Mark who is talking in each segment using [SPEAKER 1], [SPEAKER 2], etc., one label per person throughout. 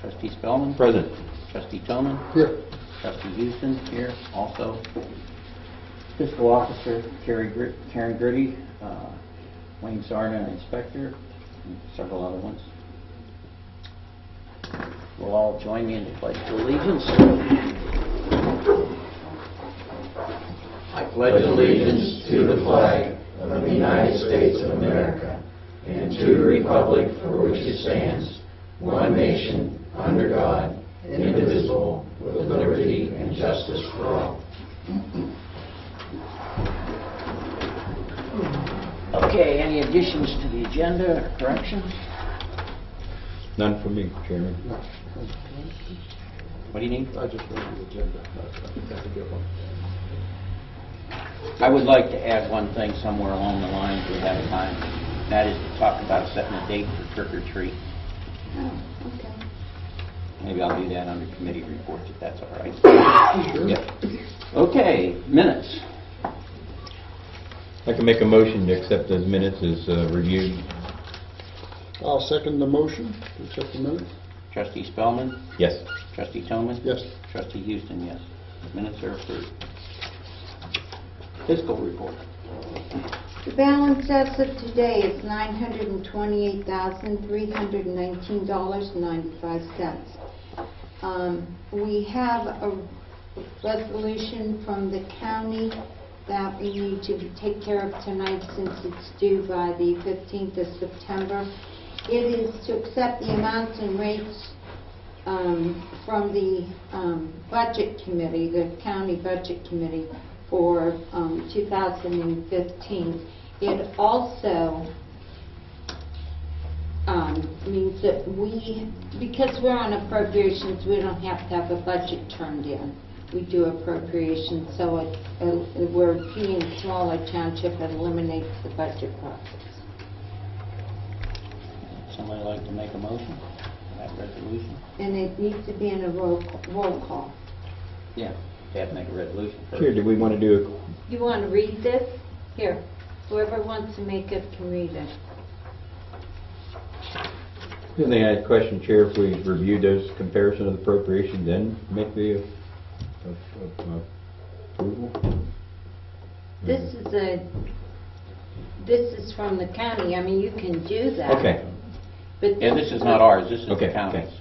[SPEAKER 1] Trustee Spellman?
[SPEAKER 2] Present.
[SPEAKER 1] Trustee Tillman?
[SPEAKER 3] Here.
[SPEAKER 1] Trustee Houston here also. Fiscal Officer Karen Gritty, Wayne Sarna, Inspector, and several other ones. Will all join me in the Pledge of Allegiance?
[SPEAKER 4] I pledge allegiance to the flag of the United States of America and to the republic for which it stands, one nation, under God, indivisible, with liberty and justice for all.
[SPEAKER 1] Okay, any additions to the agenda or corrections?
[SPEAKER 2] None for me, Chairman.
[SPEAKER 3] No.
[SPEAKER 1] What do you need?
[SPEAKER 3] I just read the agenda. That's a good one.
[SPEAKER 1] I would like to add one thing somewhere along the line if we have time. That is to talk about setting a date for trick or treat.
[SPEAKER 5] Oh, okay.
[SPEAKER 1] Maybe I'll do that under committee reports if that's all right.
[SPEAKER 3] Sure.
[SPEAKER 1] Yep. Okay, minutes.
[SPEAKER 2] I can make a motion to accept those minutes as reviewed.
[SPEAKER 3] I'll second the motion to accept the minutes.
[SPEAKER 1] Trustee Spellman?
[SPEAKER 2] Yes.
[SPEAKER 1] Trustee Tillman?
[SPEAKER 3] Yes.
[SPEAKER 1] Trustee Houston, yes. Minutes are approved. Fiscal report.
[SPEAKER 5] The balance as of today is $928,319.95. We have a resolution from the county that we need to take care of tonight since it's due by the 15th of September. It is to accept the amounts and rates from the budget committee, the county budget committee for 2015. It also means that because we're on appropriations, we don't have to have a budget turned in. We do appropriations, so we're being a smaller township, it eliminates the budget process.
[SPEAKER 1] Somebody like to make a motion for that resolution?
[SPEAKER 5] And it needs to be in a roll call.
[SPEAKER 1] Yeah, they have to make a resolution first.
[SPEAKER 2] Sure, do we want to do
[SPEAKER 5] You want to read this? Here, whoever wants to make it can read it.
[SPEAKER 2] the only thing I had a question, Chair, if we reviewed those comparison of the appropriations, then make the approval?
[SPEAKER 5] This is from the county. I mean, you can do that.
[SPEAKER 2] Okay.
[SPEAKER 5] But
[SPEAKER 1] Yeah, this is not ours, this is
[SPEAKER 2] Okay,
[SPEAKER 1] the county's.
[SPEAKER 2] okay.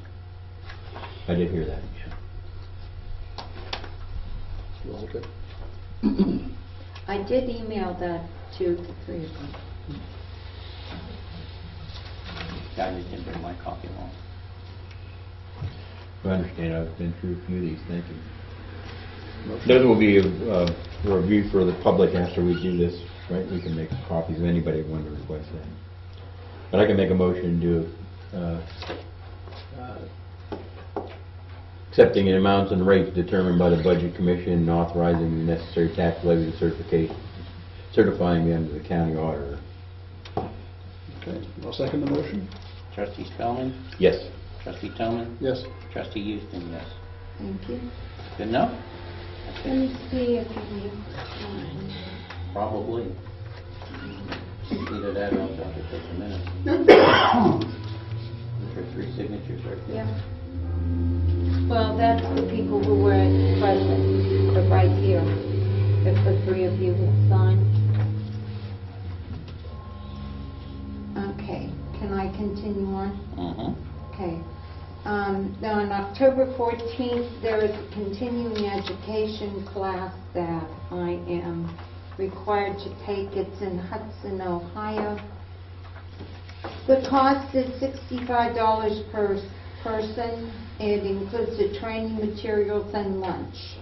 [SPEAKER 2] I did hear that.
[SPEAKER 3] You all okay?
[SPEAKER 5] I did email that to the three of them.
[SPEAKER 1] I just didn't bring my copy along.
[SPEAKER 2] I understand, I've been through a few of these, thank you. Those will be a review for the public after we do this, right? We can make copies if anybody wanted to request that. But I can make a motion to accepting the amounts and rates determined by the Budget Commission and authorizing the necessary tax levy certification, certifying them to the county auditor.
[SPEAKER 3] Okay, I'll second the motion.
[SPEAKER 1] Trustee Spellman?
[SPEAKER 2] Yes.
[SPEAKER 1] Trustee Tillman?
[SPEAKER 3] Yes.
[SPEAKER 1] Trustee Houston, yes.
[SPEAKER 5] Thank you.
[SPEAKER 1] Good enough?
[SPEAKER 5] Let me see if you sign.
[SPEAKER 1] Probably. Either that or else I'll have to take a minute. For 3 signatures right there.
[SPEAKER 5] Yeah. Well, that's the people who were present, but right here. If the three of you will sign. Okay, can I continue on? Okay. Now on October 14th, there is a continuing education class that I am required to take. It's in Hudson, Ohio. The cost is $65 per person. It includes the training materials and lunch.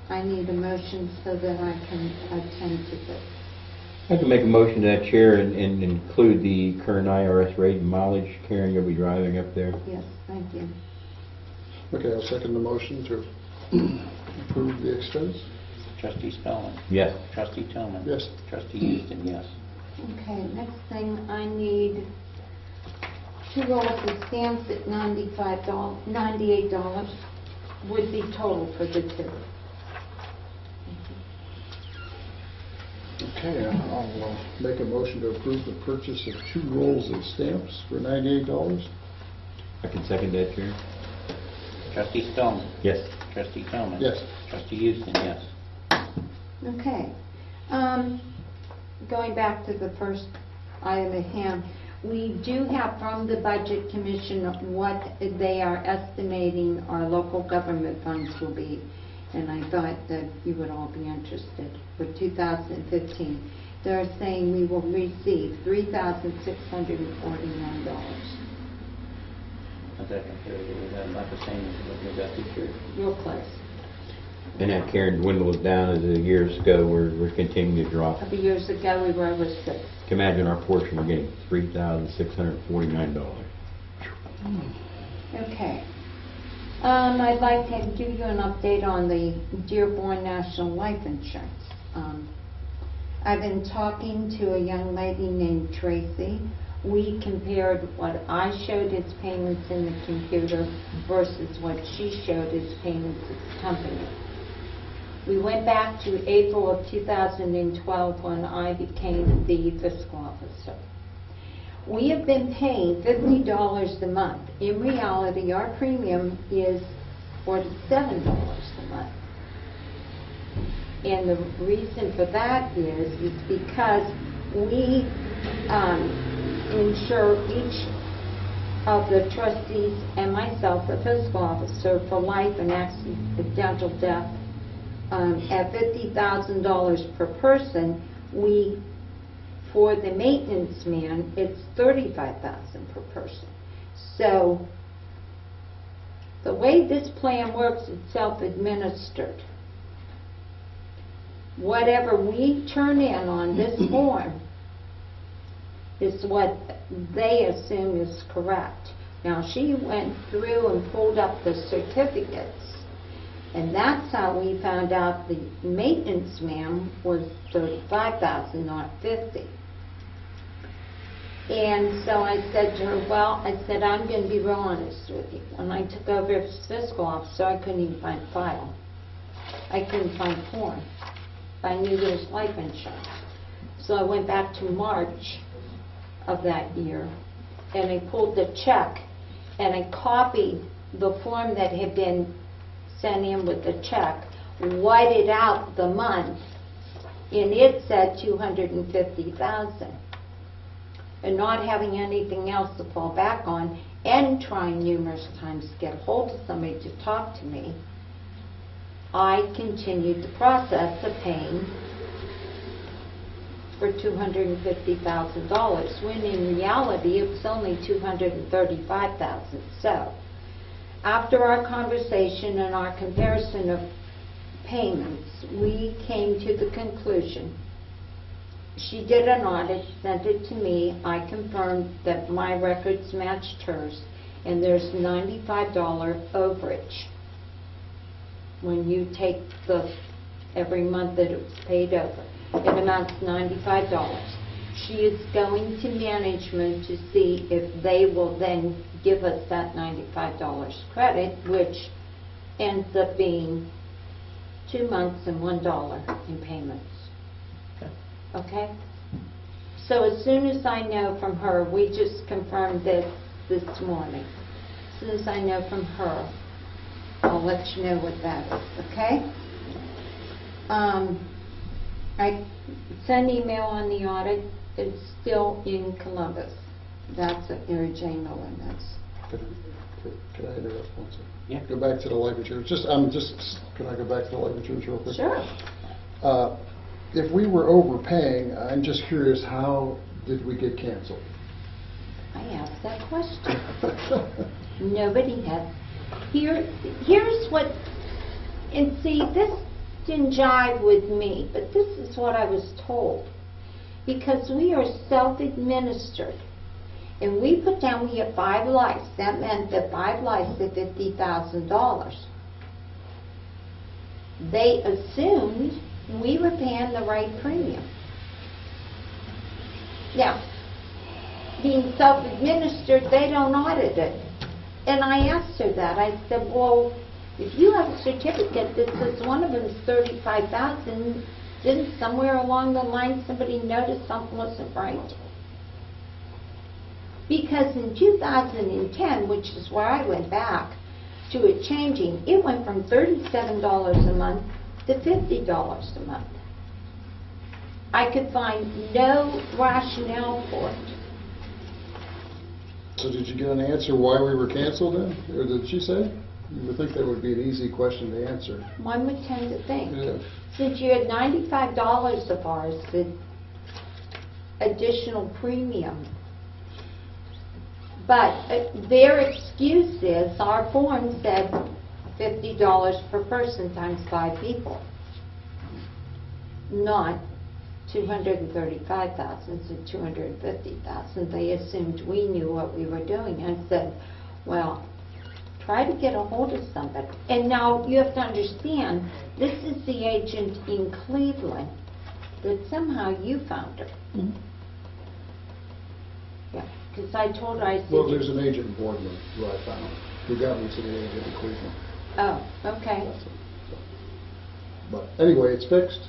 [SPEAKER 5] I need a motion so that I can attend to this.
[SPEAKER 2] I can make a motion to that, Chair, and include the current IRS rate and mileage. Karen, you'll be driving up there.
[SPEAKER 5] Yes, thank you.
[SPEAKER 3] Okay, I'll second the motion to approve the expense.
[SPEAKER 1] Trustee Spellman?
[SPEAKER 2] Yes.
[SPEAKER 1] Trustee Tillman?
[SPEAKER 3] Yes.
[SPEAKER 1] Trustee Houston, yes.
[SPEAKER 5] Okay, next thing, I need 2 rolls of stamps at $98 would be total for the two.
[SPEAKER 3] Okay, I'll make a motion to approve the purchase of 2 rolls of stamps for $98.
[SPEAKER 2] I can second that, Chair.
[SPEAKER 1] Trustee Stallman?
[SPEAKER 2] Yes.
[SPEAKER 1] Trustee Tillman?
[SPEAKER 3] Yes.
[SPEAKER 1] Trustee Houston, yes.
[SPEAKER 5] Okay. Going back to the first item at hand, we do have from the Budget Commission what they are estimating our local government funds will be. And I thought that you would all be interested. For 2015, they're saying we will receive $3,649.
[SPEAKER 1] How's that compared to, was that about the same as what we got this year?
[SPEAKER 5] Real close.
[SPEAKER 2] And that Karen dwindles down as the years go. We're continuing to drop.
[SPEAKER 5] A couple years ago, we were over 6.
[SPEAKER 2] Imagine our portion, we're getting $3,649.
[SPEAKER 5] Okay. I'd like to give you an update on the Dearborn National Life Insurance. I've been talking to a young lady named Tracy. We compared what I showed as payments in the computer versus what she showed as payments at the company. We went back to April of 2012 when I became the fiscal officer. We have been paying $50 a month. In reality, our premium is $47 a month. And the reason for that is because we insure each of the trustees and myself, the fiscal officer, for life and accidental death at $50,000 per person. For the maintenance man, it's $35,000 per person. So the way this plan works, it's self-administered. Whatever we turn in on this form is what they assume is correct. Now, she went through and pulled up the certificates, and that's how we found out the maintenance man was $35,000, not $50,000. And so I said to her, well, I said, I'm going to be real honest with you. When I took over as fiscal officer, I couldn't even find a file. I couldn't find form. I knew there was life insurance. So I went back to March of that year, and I pulled the check, and I copied the form that had been sent in with the check, whited out the month, and it said $250,000. And not having anything else to fall back on, and trying numerous times to get a hold of somebody to talk to me, I continued the process of paying for $250,000, when in reality it was only $235,000. So, after our conversation and our comparison of payments, we came to the conclusion. She did an audit, sent it to me. I confirmed that my records matched hers, and there's $95 overage when you take every month that it was paid over. It amounts to $95. She is going to management to see if they will then give us that $95 credit, which ends up being 2 months and $1 in payments. Okay? So as soon as I know from her, we just confirmed this morning. As soon as I know from her, I'll let you know what that is, okay? I sent email on the audit. It's still in Columbus. That's at Mary Jane Miller.
[SPEAKER 3] Could I interrupt one second?
[SPEAKER 1] Yeah.
[SPEAKER 3] Go back to the life insurance. Can I go back to the life insurance real quick?
[SPEAKER 5] Sure.
[SPEAKER 3] If we were overpaying, I'm just curious, how did we get canceled?
[SPEAKER 5] I asked that question. Nobody has. Here's what, and see, this didn't jive with me, but this is what I was told. Because we are self-administered, and we put down we have 5 lives. That meant that 5 lives at $50,000. They assumed we were paying the right premium. Now, being self-administered, they don't audit it. And I asked her that. I said, well, if you have a certificate that says one of them is $35,000, didn't somewhere along the line somebody notice something wasn't right? Because in 2010, which is where I went back to it changing, it went from $37 a month to $50 a month. I could find no rationale for it.
[SPEAKER 3] So did you get an answer why we were canceled then? Or did she say? You would think that would be an easy question to answer.
[SPEAKER 5] One would tend to think.
[SPEAKER 3] Yeah.
[SPEAKER 5] Since you had $95 of ours, the additional premium. But their excuse is, our form said $50 per person times 5 people, not 235,000 to 250,000. They assumed we knew what we were doing. I said, well, try to get a hold of somebody. And now you have to understand, this is the agent in Cleveland that somehow you found her. Yeah, because I told her, I said...
[SPEAKER 3] Well, there's an agent in Boardman who I found, who got me to the agent in Cleveland.
[SPEAKER 5] Oh, okay.
[SPEAKER 3] But anyway, it's fixed,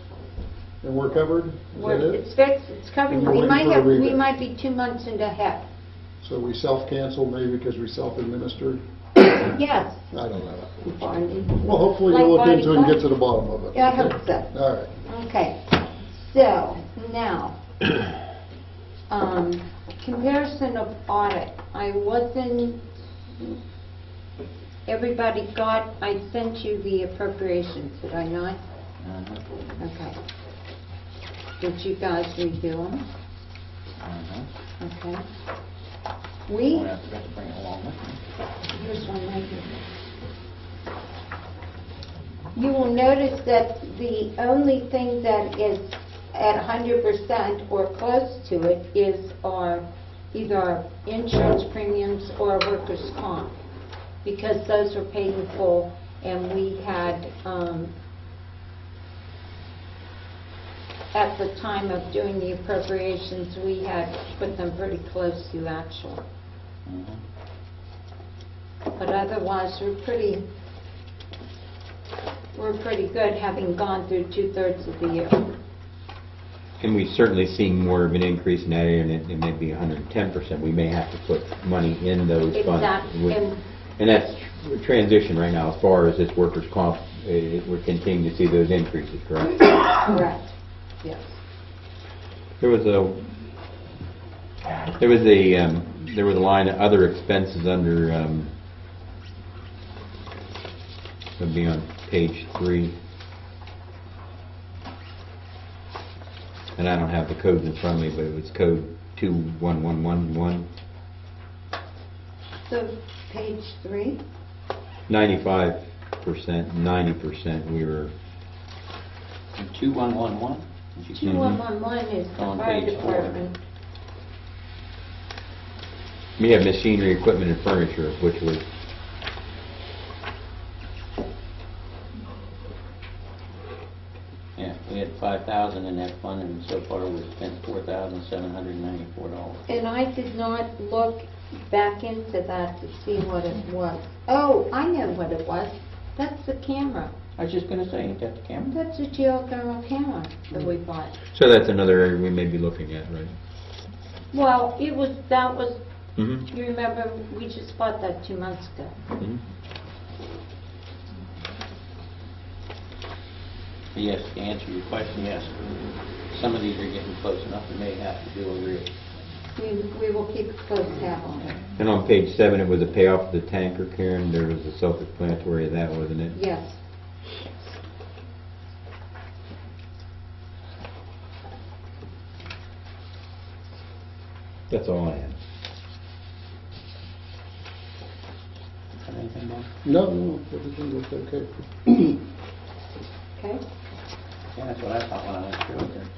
[SPEAKER 3] and we're covered. Is that it?
[SPEAKER 5] It's fixed, it's covered.
[SPEAKER 3] And we're
[SPEAKER 5] We
[SPEAKER 3] waiting
[SPEAKER 5] might
[SPEAKER 3] for a
[SPEAKER 5] have, we
[SPEAKER 3] rebate.
[SPEAKER 5] might be 2 months into HEP.
[SPEAKER 3] So we self-cancel maybe because we self-administered?
[SPEAKER 5] Yes.
[SPEAKER 3] I don't know.
[SPEAKER 5] Barney.
[SPEAKER 3] Well, hopefully
[SPEAKER 5] Like
[SPEAKER 3] you'll look
[SPEAKER 5] Barney
[SPEAKER 3] into it and get
[SPEAKER 5] Fife?
[SPEAKER 3] to the bottom of it.
[SPEAKER 5] Yeah, I hope so.
[SPEAKER 3] All right.
[SPEAKER 5] Okay, so now, comparison of audit. I wasn't, everybody got, I sent you the appropriations, did I not? Okay. Did you guys review them? Okay. We,
[SPEAKER 1] I forgot to bring it along with me.
[SPEAKER 5] here's one right here. You will notice that the only thing that is at 100% or close to it is our either our insurance premiums or workers' comp, because those are paid in full, and we had at the time of doing the appropriations, we had put them pretty close to actual. But otherwise, we're pretty good, having gone through 2/3 of the year.
[SPEAKER 2] And we've certainly seen more of an increase in that area, and it may be 110%. We may have to put money in those funds.
[SPEAKER 5] Exactly.
[SPEAKER 2] And that's transition right now as far as this workers' comp. We're continuing to see those increases, correct?
[SPEAKER 5] Correct, yes.
[SPEAKER 2] There was a line of other expenses under, would be on page 3. And I don't have the codes in front of me, but it was code 21111.
[SPEAKER 5] So, page 3?
[SPEAKER 2] 95%, 90% we were,
[SPEAKER 1] 2111?
[SPEAKER 5] 2111 is the
[SPEAKER 1] On
[SPEAKER 5] fire
[SPEAKER 1] page 4.
[SPEAKER 5] department.
[SPEAKER 2] we have machinery, equipment, and furniture, which was,
[SPEAKER 1] Yeah, we had 5,000 in that fund, and so far we've spent $4,794.
[SPEAKER 5] And I did not look back into that to see what it was. Oh, I know what it was. That's the camera.
[SPEAKER 1] I was just going to say, ain't that the camera?
[SPEAKER 5] That's a geothermal camera that we bought.
[SPEAKER 2] so that's another area we may be looking at, right?
[SPEAKER 5] Well, that was,
[SPEAKER 2] Mm-hmm.
[SPEAKER 5] you remember, we just bought that 2 months ago.
[SPEAKER 2] Mm-hmm.
[SPEAKER 1] Yes, to answer your question, yes. Some of these are getting close enough, we may have to do a real.
[SPEAKER 5] We will keep a close tab on it.
[SPEAKER 2] And on page 7, it was a payoff of the tanker, Karen. There was a self-explanatory of that, wasn't it?
[SPEAKER 5] Yes.
[SPEAKER 2] That's all I had.
[SPEAKER 1] Have anything more?
[SPEAKER 3] No, everything looks okay.
[SPEAKER 5] Okay.
[SPEAKER 1] Yeah, that's what I thought when I went through it there.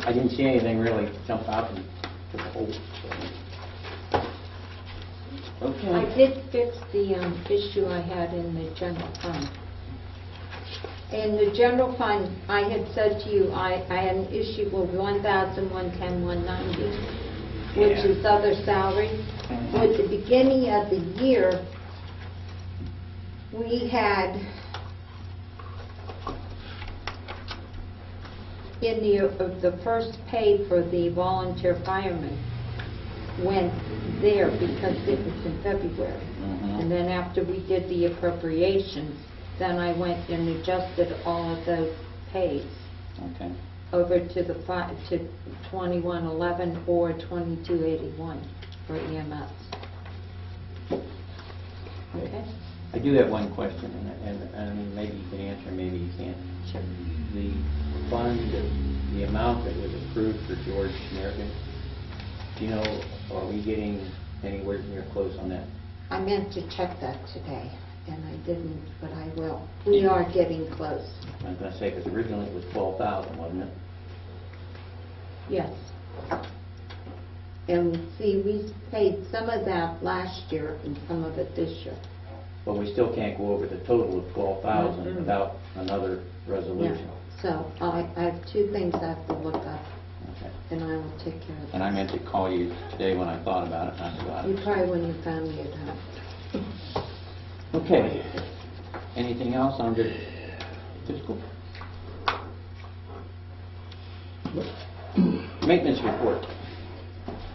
[SPEAKER 1] I didn't see anything really jump out and took a hold. Okay.
[SPEAKER 5] I did fix the issue I had in the general fund. In the general fund, I had said to you, I had an issue with 1,110, 190, which
[SPEAKER 1] Yeah.
[SPEAKER 5] is other salaries. At the beginning of the year, we had in the first pay for the volunteer firemen, went there because it was in February.
[SPEAKER 1] Mhm.
[SPEAKER 5] And then after we did the appropriations, then I went and adjusted all of those pays
[SPEAKER 1] Okay.
[SPEAKER 5] over to the to 2111 or 2281 for EMS. Okay?
[SPEAKER 1] I do have one question, and maybe you can answer, maybe you can't.
[SPEAKER 5] Sure.
[SPEAKER 1] The fund, the amount that was approved for George American, do you know, are we getting anywhere near close on that?
[SPEAKER 5] I meant to check that today, and I didn't, but I will. We are getting close.
[SPEAKER 1] I was going to say, because originally it was 12,000, wasn't it?
[SPEAKER 5] Yes. And see, we paid some of that last year and some of it this year.
[SPEAKER 1] But we still can't go over the total of 12,000
[SPEAKER 5] Mhm.
[SPEAKER 1] without another
[SPEAKER 5] Yeah.
[SPEAKER 1] resolution.
[SPEAKER 5] So I have two things I have to look up,
[SPEAKER 1] Okay.
[SPEAKER 5] and I will take care of
[SPEAKER 1] And I meant to call you today when I thought about it, and I forgot
[SPEAKER 5] You
[SPEAKER 1] it.
[SPEAKER 5] probably when you found me at home.
[SPEAKER 1] Okay. Anything else under fiscal? Maintenance report.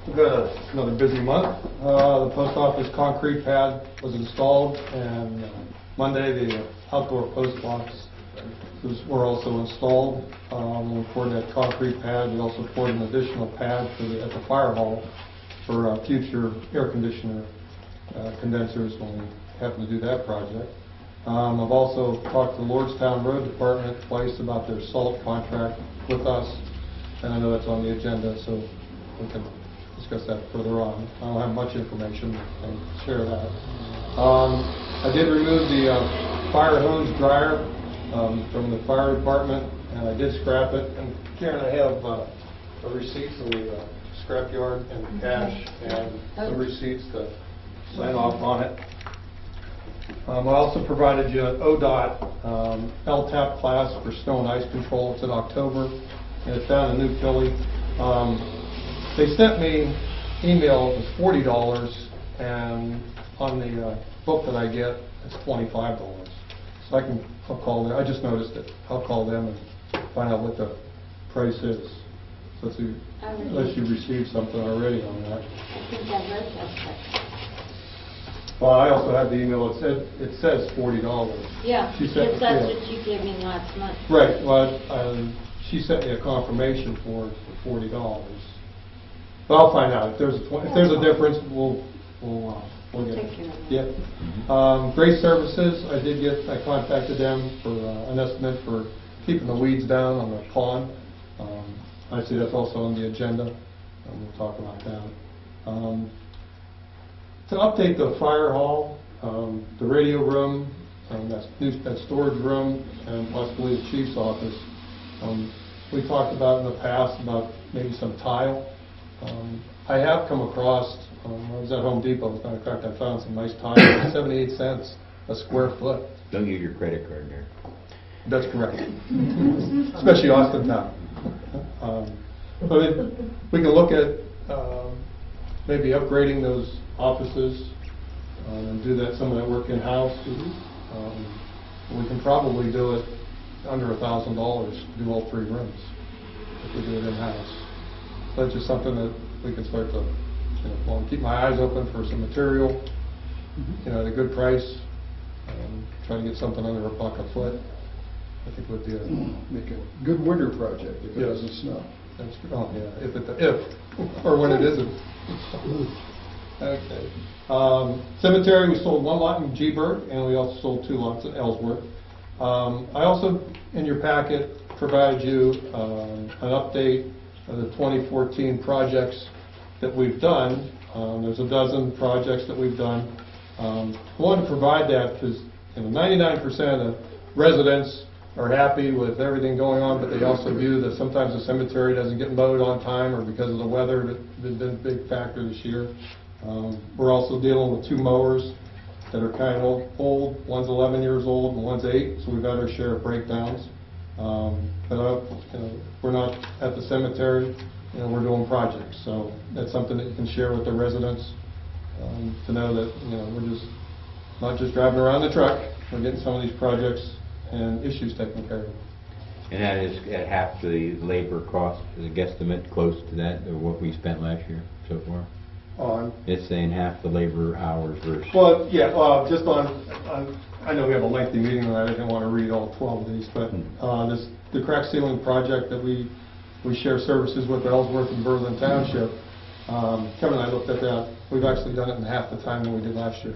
[SPEAKER 6] We've had another busy month. The post office concrete pad was installed, and Monday the outdoor post box were also installed. We poured that concrete pad. We also poured an additional pad at the fire hall for future air conditioner condensers when we happen to do that project. I've also talked to the Lordstown Road Department twice about their salt contract with us, and I know that's on the agenda, so we can discuss that further on. I don't have much information and share that. I did remove the fire hose dryer from the fire department, and I did scrap it. And Karen, I have a receipt from the scrapyard and cash and some receipts to sign off on it. I also provided you an ODOT LTAP class for snow and ice control. It's in October, and it's down in New Philly. They sent me email, it was $40, and on the book that I get, it's $25. So I'll call them, I just noticed it. I'll call them and find out what the price is. So unless you received something already on that.
[SPEAKER 5] I think I wrote that.
[SPEAKER 6] Well, I also have the email, it says $40.
[SPEAKER 5] Yeah,
[SPEAKER 6] She said-
[SPEAKER 5] because that's
[SPEAKER 6] yeah.
[SPEAKER 5] what you gave me last month.
[SPEAKER 6] Right, well, she sent me a confirmation for $40. But I'll find out, if there's a difference, we'll get
[SPEAKER 5] Take
[SPEAKER 6] it.
[SPEAKER 5] care of that.
[SPEAKER 6] Yeah. Grace Services, I contacted them for an estimate for keeping the weeds down on the pond. I see that's also on the agenda, and we'll talk about that. To update the fire hall, the radio room, that storage room, and possibly the chief's office. We talked about in the past about maybe some tile. I have come across, I was at Home Depot, as a matter of fact, I found some nice tile, 78 cents a square foot.
[SPEAKER 2] Don't use your credit card there.
[SPEAKER 6] That's correct. Especially Austin Town. But we can look at maybe upgrading those offices and do some of that work in-house. We can probably do it under $1,000 to do all 3 rooms if we do it in-house. That's just something that we can start to, keep my eyes open for some material, at a good price, try to get something under $1 a foot. I think would be
[SPEAKER 3] Make a good winter project if it
[SPEAKER 6] Yes.
[SPEAKER 3] doesn't snow.
[SPEAKER 6] That's, oh, yeah, if, or when it isn't. Okay. Cemetery, we sold 1 lot in G-Burg, and we also sold 2 lots in Ellsworth. I also, in your packet, provided you an update of the 2014 projects that we've done. There's a dozen projects that we've done. I wanted to provide that because 99% of residents are happy with everything going on, but they also view that sometimes the cemetery doesn't get mowed on time or because of the weather that's been a big factor this year. We're also dealing with 2 mowers that are kind of old. One's 11 years old and one's 8, so we've had our share of breakdowns. But we're not at the cemetery, we're doing projects. So that's something that you can share with the residents to know that we're just not just driving around the truck. We're getting some of these projects and issues taken care of.
[SPEAKER 2] And that is at half the labor cost, the guesstimate close to that, of what we spent last year so far?
[SPEAKER 6] on.
[SPEAKER 2] It's saying half the labor hours versus.
[SPEAKER 6] Well, yeah, just on, I know we have a lengthy meeting tonight, I didn't want to read all 12 of these, but the crack ceiling project that we share services with Ellsworth and Ellsworth Township, Kevin and I looked at that, we've actually done it in half the time than we did last year.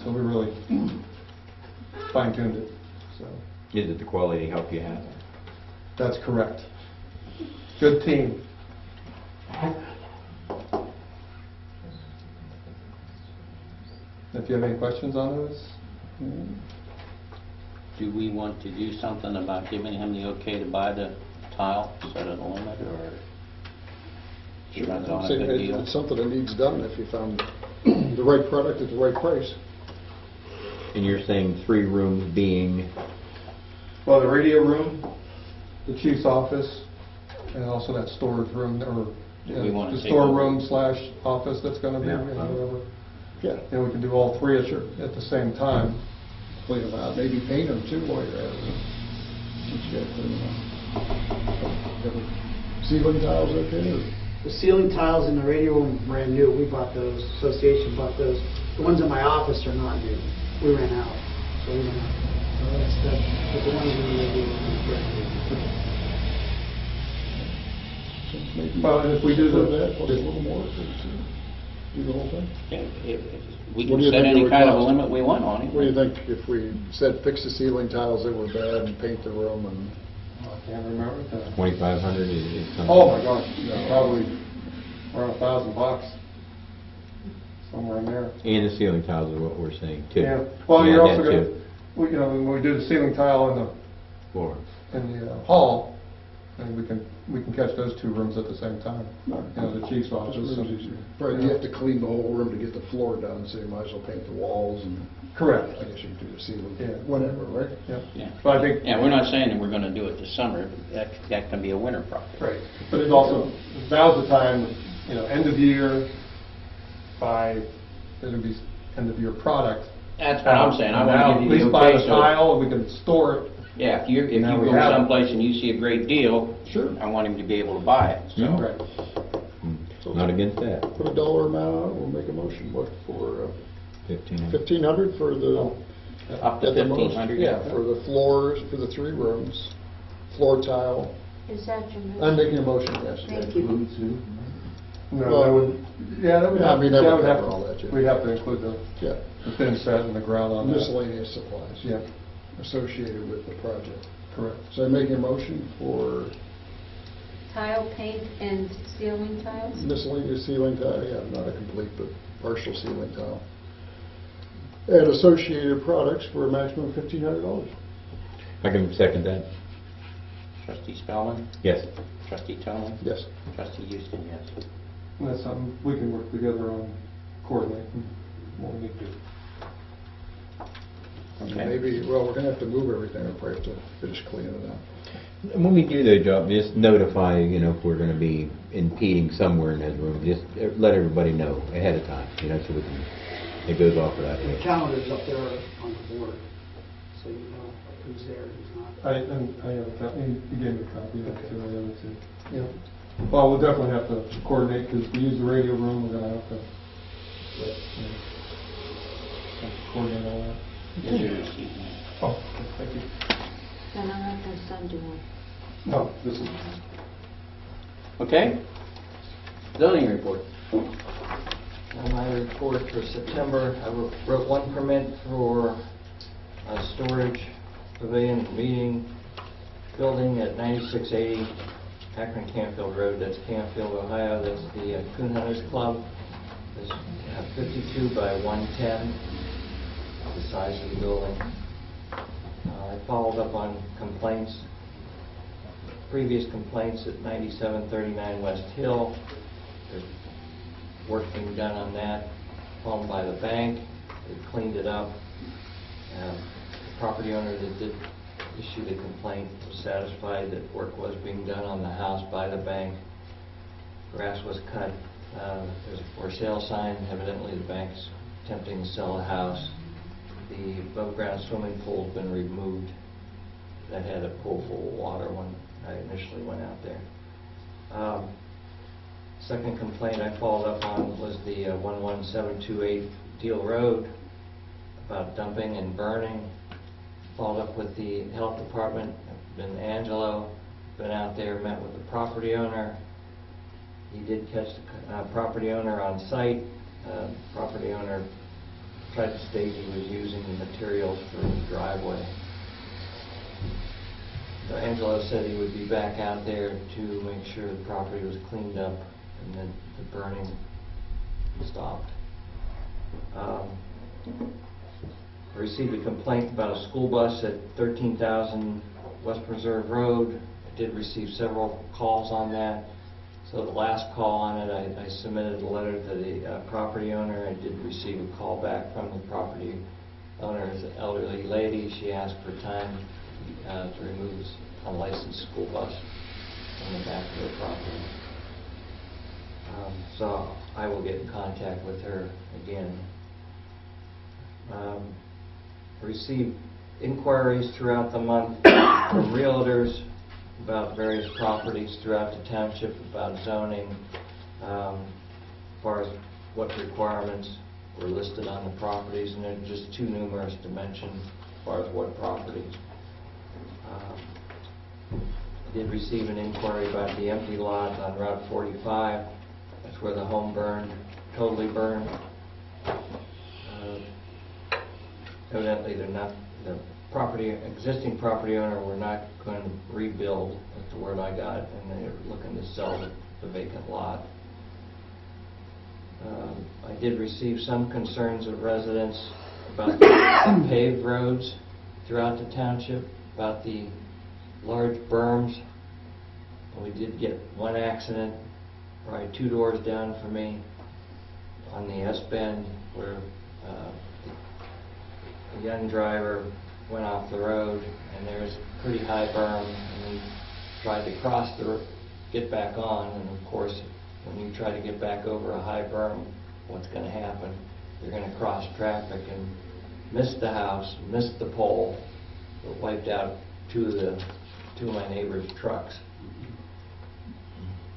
[SPEAKER 6] So we really fine-tuned it, so.
[SPEAKER 2] Is it the quality help you have?
[SPEAKER 6] That's correct. Good team. If you have any questions on those?
[SPEAKER 1] Do we want to do something about giving him the okay to buy the tile, set it a limit, or he runs on a good deal?
[SPEAKER 3] It's something that needs done if you found the right product at the right price.
[SPEAKER 2] And you're saying 3 rooms being,
[SPEAKER 6] Well, the radio room, the chief's office, and also that storage room, or
[SPEAKER 1] Do we wanna
[SPEAKER 6] the
[SPEAKER 1] take
[SPEAKER 6] storeroom / office that's going to be,
[SPEAKER 2] Yeah.
[SPEAKER 6] whatever.
[SPEAKER 3] Yeah,
[SPEAKER 6] And we can do all 3 at the same time.
[SPEAKER 3] clean them out, maybe paint them too while you're at it. Teach you how to clean them out. Have a ceiling tiles okay, or?
[SPEAKER 7] The ceiling tiles in the radio room are brand new. We bought those, association bought those. The ones in my office are not new. We ran out, so we ran out. So that's but the ones in the radio room are brand new.
[SPEAKER 3] Maybe
[SPEAKER 6] Well, and if we do
[SPEAKER 3] for
[SPEAKER 6] the-
[SPEAKER 3] that, plus a little more, do the whole thing?
[SPEAKER 1] Yeah, if we
[SPEAKER 3] What
[SPEAKER 1] can
[SPEAKER 3] do you
[SPEAKER 1] set
[SPEAKER 3] think it
[SPEAKER 1] any
[SPEAKER 3] would
[SPEAKER 1] kind of a
[SPEAKER 3] cost?
[SPEAKER 1] limit we want on it.
[SPEAKER 3] What do you think if we said fix the ceiling tiles that were bad and paint the room and?
[SPEAKER 6] I can't remember.
[SPEAKER 2] 2,500 is something?
[SPEAKER 6] Oh, my gosh, probably around $1,000, somewhere in there.
[SPEAKER 2] And the ceiling tiles is what we're saying too.
[SPEAKER 6] Yeah, well,
[SPEAKER 2] Yeah,
[SPEAKER 6] you're
[SPEAKER 2] that
[SPEAKER 6] also going
[SPEAKER 2] too.
[SPEAKER 6] to, when we do the ceiling tile
[SPEAKER 2] Floor.
[SPEAKER 6] in the hall, and we can catch those 2 rooms at the same time. You know, the chief's office.
[SPEAKER 3] Right, you have to clean the whole room to get the floor done, so you might as well paint the walls and.
[SPEAKER 6] Correct.
[SPEAKER 3] I guess you could do the ceiling,
[SPEAKER 6] Yeah.
[SPEAKER 3] whatever, right?
[SPEAKER 6] Yeah.
[SPEAKER 1] Yeah.
[SPEAKER 6] But I think,
[SPEAKER 1] Yeah, we're not saying that we're gonna do it this summer, that can be a winter project.
[SPEAKER 6] right, but it's also, now's the time, end of year, it'll be end of year product.
[SPEAKER 1] That's what I'm saying, I
[SPEAKER 6] Now,
[SPEAKER 1] wanna give you
[SPEAKER 6] at
[SPEAKER 1] the
[SPEAKER 6] least buy
[SPEAKER 1] okay,
[SPEAKER 6] the
[SPEAKER 1] so,
[SPEAKER 6] tile, and we can store it.
[SPEAKER 1] yeah, if you
[SPEAKER 6] Now we
[SPEAKER 1] go
[SPEAKER 6] have it.
[SPEAKER 1] someplace and you see a great deal,
[SPEAKER 3] Sure.
[SPEAKER 1] I want him to be able to buy it, so.
[SPEAKER 6] Right.
[SPEAKER 2] Not against that.
[SPEAKER 3] Put a dollar amount on it, we'll make a motion, what, for
[SPEAKER 2] 1,500.
[SPEAKER 3] 1,500 for the.
[SPEAKER 1] Up to
[SPEAKER 3] at the most?
[SPEAKER 1] 1,500.
[SPEAKER 3] Yeah, for the floors, for the 3 rooms, floor tile.
[SPEAKER 5] Is that your motion?
[SPEAKER 3] I'm making a motion, yes.
[SPEAKER 5] Thank you.
[SPEAKER 6] No,
[SPEAKER 3] Well,
[SPEAKER 6] that would, that would
[SPEAKER 3] yeah, I
[SPEAKER 6] have,
[SPEAKER 3] mean, that would
[SPEAKER 6] have
[SPEAKER 3] cover all that, yeah.
[SPEAKER 6] we'd have to include
[SPEAKER 3] Yeah,
[SPEAKER 6] the thin set and the ground on that.
[SPEAKER 3] miscellaneous supplies.
[SPEAKER 6] Yeah,
[SPEAKER 3] Associated with the project.
[SPEAKER 6] correct.
[SPEAKER 3] So I'm making a motion for
[SPEAKER 5] Tile, paint, and ceiling tiles?
[SPEAKER 3] miscellaneous ceiling tile, yeah, not a complete, but partial ceiling tile. And associated products for a maximum of $1,500.
[SPEAKER 2] I can second that.
[SPEAKER 1] Trustee Spellman,
[SPEAKER 2] Yes.
[SPEAKER 1] trustee Tony,
[SPEAKER 3] Yes.
[SPEAKER 1] trustee Houston, yes.
[SPEAKER 6] And that's something we can work together on, coordinating what we need to do.
[SPEAKER 1] Okay.
[SPEAKER 3] Maybe, well, we're gonna have to move everything, we'll probably have to finish cleaning it out.
[SPEAKER 2] When we do the job, just notify, if we're gonna be impeding somewhere in that room, just let everybody know ahead of time, so we can, it goes off for that
[SPEAKER 7] The
[SPEAKER 2] way.
[SPEAKER 7] calendar's up there on the board, so you know who's there and who's not.
[SPEAKER 6] I have a copy, you gave me a copy of it, so I have it too. Yeah. Well, we'll definitely have to coordinate, because we use the radio room, we're gonna have to coordinate all that.
[SPEAKER 1] Here's your receipt, man.
[SPEAKER 6] Oh, okay, thank you.
[SPEAKER 5] Then I'm not gonna send you one.
[SPEAKER 6] No, this is,
[SPEAKER 1] Okay? Zoning report.
[SPEAKER 4] On my report for September, I wrote 1 permit for a storage pavilion meeting building at 9680 Akron Canfield Road. That's Canfield, Ohio. That's the Coon Hunters Club. It's 52 by 110, the size of the building. I followed up on previous complaints at 9739 West Hill. There's work being done on that, owned by the bank. They cleaned it up. The property owner that did issue the complaint was satisfied that work was being done on the house by the bank. Grass was cut. There's a for sale sign. Evidently the bank's attempting to sell the house. The above ground swimming pool has been removed. That had a pool full of water when I initially went out there.
[SPEAKER 8] Second complaint I followed up on was the 11728 Deal Road about dumping and burning. Followed up with the health department, been Angelo, been out there, met with the property owner. He did catch the property owner on site. Property owner tried to state he was using the materials for the driveway. So Angelo said he would be back out there to make sure the property was cleaned up and that the burning stopped. I received a complaint about a school bus at 13,000 West Reserve Road. I did receive several calls on that. So the last call on it, I submitted a letter to the property owner. I did receive a call back from the property owner. It's an elderly lady. She asked for time to remove this unlicensed school bus from the back of the property. So I will get in contact with her again. Received inquiries throughout the month from realtors about various properties throughout the township, about zoning, as far as what requirements were listed on the properties, and they're just too numerous to mention as far as what properties. I did receive an inquiry about the empty lot on Route 45. That's where the home burned, totally burned. Evidently, they're not, the existing property owner were not going to rebuild, that's the word I got, and they're looking to sell the vacant lot. I did receive some concerns of residents about the paved roads throughout the township, about the large berms. We did get one accident, probably 2 doors down from me, on the S-bend, where a young driver went off the road, and there's a pretty high berm, and he tried to cross get back on, and of course, when you try to get back over a high berm, what's going to happen? You're going to cross traffic and miss the house, miss the pole. It wiped out two of my neighbor's trucks.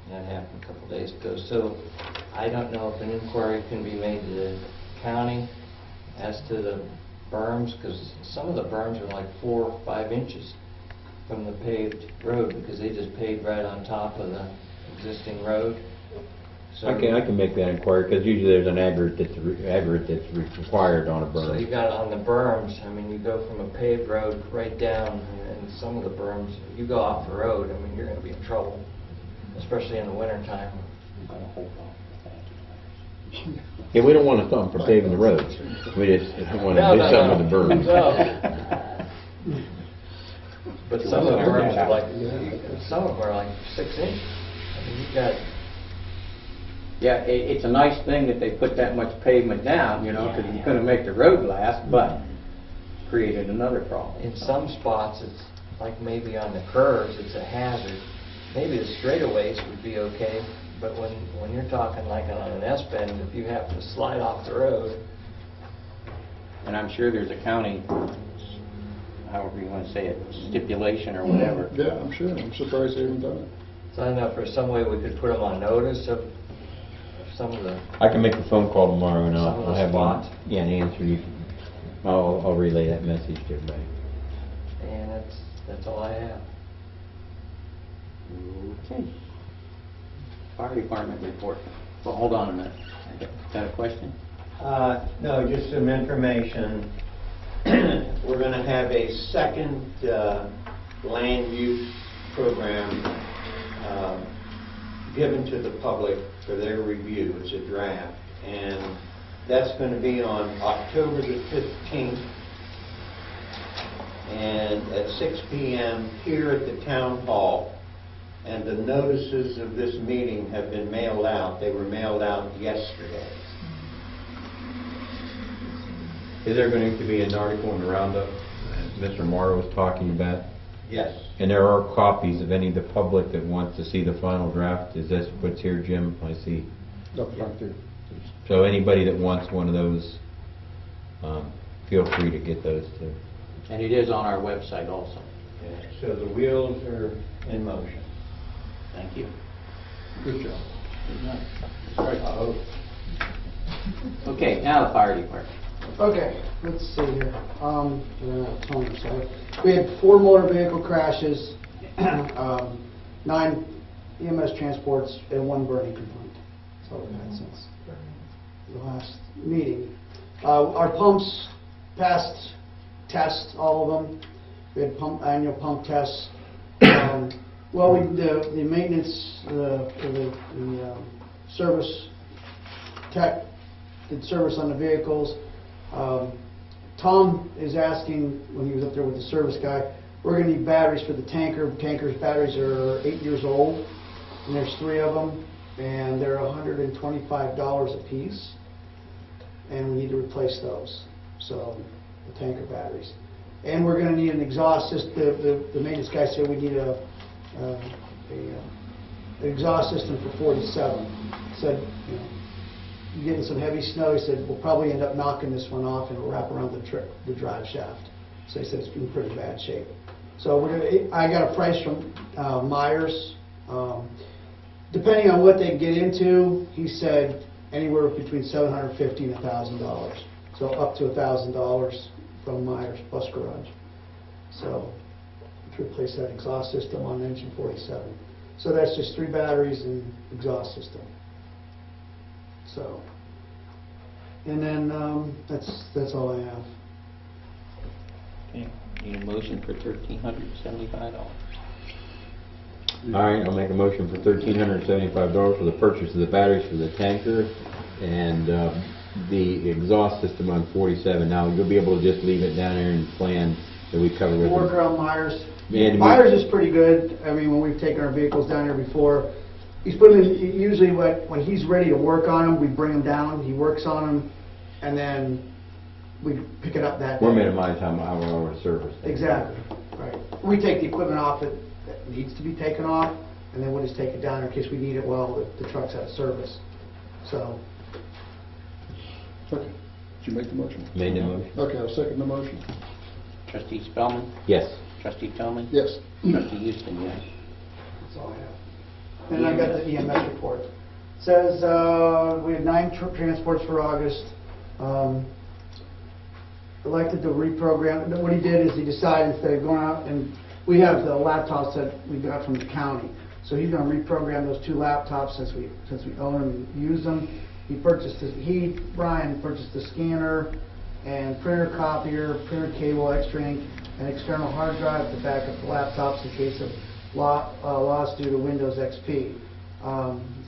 [SPEAKER 8] That happened a couple days ago. So I don't know if an inquiry can be made to the county as to the berms, because some of the berms are like 4 or 5 inches from the paved road, because they just paved right on top of the existing road. So
[SPEAKER 2] I can make that inquiry, because usually there's an aggregate that's required on a berm.
[SPEAKER 8] So you got on the berms, I mean, you go from a paved road right down, and some of the berms, you go off the road, I mean, you're going to be in trouble, especially in the wintertime.
[SPEAKER 2] Yeah, we don't want to stop for paving the roads. We just want to do something with the berms.
[SPEAKER 8] No. But some of the berms are like, 6 inches. I mean, you got.
[SPEAKER 1] Yeah, it's a nice thing that they put that much pavement down, because it's going to make the road last, but created another problem.
[SPEAKER 8] In some spots, it's like maybe on the curves, it's a hazard. Maybe the straightaways would be okay, but when you're talking like on an S-bend, if you have to slide off the road.
[SPEAKER 1] And I'm sure there's a county, however you want to say it, stipulation or whatever.
[SPEAKER 3] Yeah, I'm sure. I'm surprised they haven't done it.
[SPEAKER 8] So I don't know if there's some way we could put them on notice of some of the.
[SPEAKER 2] I can make a phone call tomorrow, and
[SPEAKER 8] Some of
[SPEAKER 2] I'll
[SPEAKER 8] the
[SPEAKER 2] have
[SPEAKER 8] spots.
[SPEAKER 2] an answer you. I'll relay that message to everybody.
[SPEAKER 8] And that's all I have.
[SPEAKER 1] Okay. Fire department report. Well, hold on a minute. Got a question?
[SPEAKER 4] No, just some information. We're going to have a second land use program given to the public for their review. It's a draft, and that's going to be on October the 15th and at 6 p.m. here at the town hall. And the notices of this meeting have been mailed out. They were mailed out yesterday.
[SPEAKER 2] Is there going to be an article in the roundup Mr. Morrow was talking about?
[SPEAKER 4] Yes.
[SPEAKER 2] And there are copies of any of the public that wants to see the final draft. Is this what's here, Jim? I see.
[SPEAKER 3] Up front there.
[SPEAKER 2] So anybody that wants one of those, feel free to get those too.
[SPEAKER 1] And it is on our website also.
[SPEAKER 4] So the wheels are in motion.
[SPEAKER 1] Thank you.
[SPEAKER 3] Good job.
[SPEAKER 1] Okay, now the fire department.
[SPEAKER 7] Okay, let's see here. Tony, sorry. We had 4 motor vehicle crashes, 9 EMS transports, and 1 burning complaint. That's all we've had since the last meeting. Our pumps passed tests, all of them. We had annual pump tests. Well, the maintenance, the service tech did service on the vehicles. Tom is asking, when he was up there with the service guy, we're going to need batteries for the tanker. Tanker's batteries are 8 years old, and there's 3 of them, and they're $125 a piece, and we need to replace those, so the tanker batteries. And we're going to need an exhaust system. The maintenance guy said we need an exhaust system for 47. Said, you know, getting some heavy snow, he said, we'll probably end up knocking this one off and it'll wrap around the drive shaft. So he said it's in pretty bad shape. So I got a price from Myers. Depending on what they get into, he said anywhere between $750 and $1,000. So up to $1,000 from Myers Bus Garage. So to replace that exhaust system on engine 47. So that's just 3 batteries and exhaust system. So, and then that's all I have.
[SPEAKER 1] Okay, need a motion for $1,375.
[SPEAKER 2] All right, I'll make a motion for $1,375 for the purchase of the batteries for the tanker and the exhaust system on 47. Now, you'll be able to just leave it down there and plan that we cover with
[SPEAKER 7] Work
[SPEAKER 2] them.
[SPEAKER 7] around Myers.
[SPEAKER 2] And
[SPEAKER 7] Myers is pretty good. I mean, when we've taken our vehicles down there before, he's putting in, usually when he's ready to work on them, we bring them down, he works on them, and then we pick it up that day.
[SPEAKER 2] We're minimizing time hour service.
[SPEAKER 7] Exactly, right. We take the equipment off that needs to be taken off, and then we'll just take it down in case we need it while the truck's out of service. So,
[SPEAKER 3] Okay. Did you make the motion?
[SPEAKER 2] Made the motion.
[SPEAKER 3] Okay, I'll second the motion.
[SPEAKER 1] Trustee Spellman?
[SPEAKER 2] Yes.
[SPEAKER 1] Trustee Tillman?
[SPEAKER 3] Yes.
[SPEAKER 1] Trustee Houston, yes.
[SPEAKER 7] that's all I have. And I got the EMS report. Says we had 9 transports for August. Elected to reprogram. What he did is he decided instead of going out, and we have the laptops that we got from the county. So he's going to reprogram those 2 laptops since we own them and use them. Brian purchased a scanner and printer copier, printer cable, extra ink, and external hard drive to back up the laptops in case of loss due to Windows XP.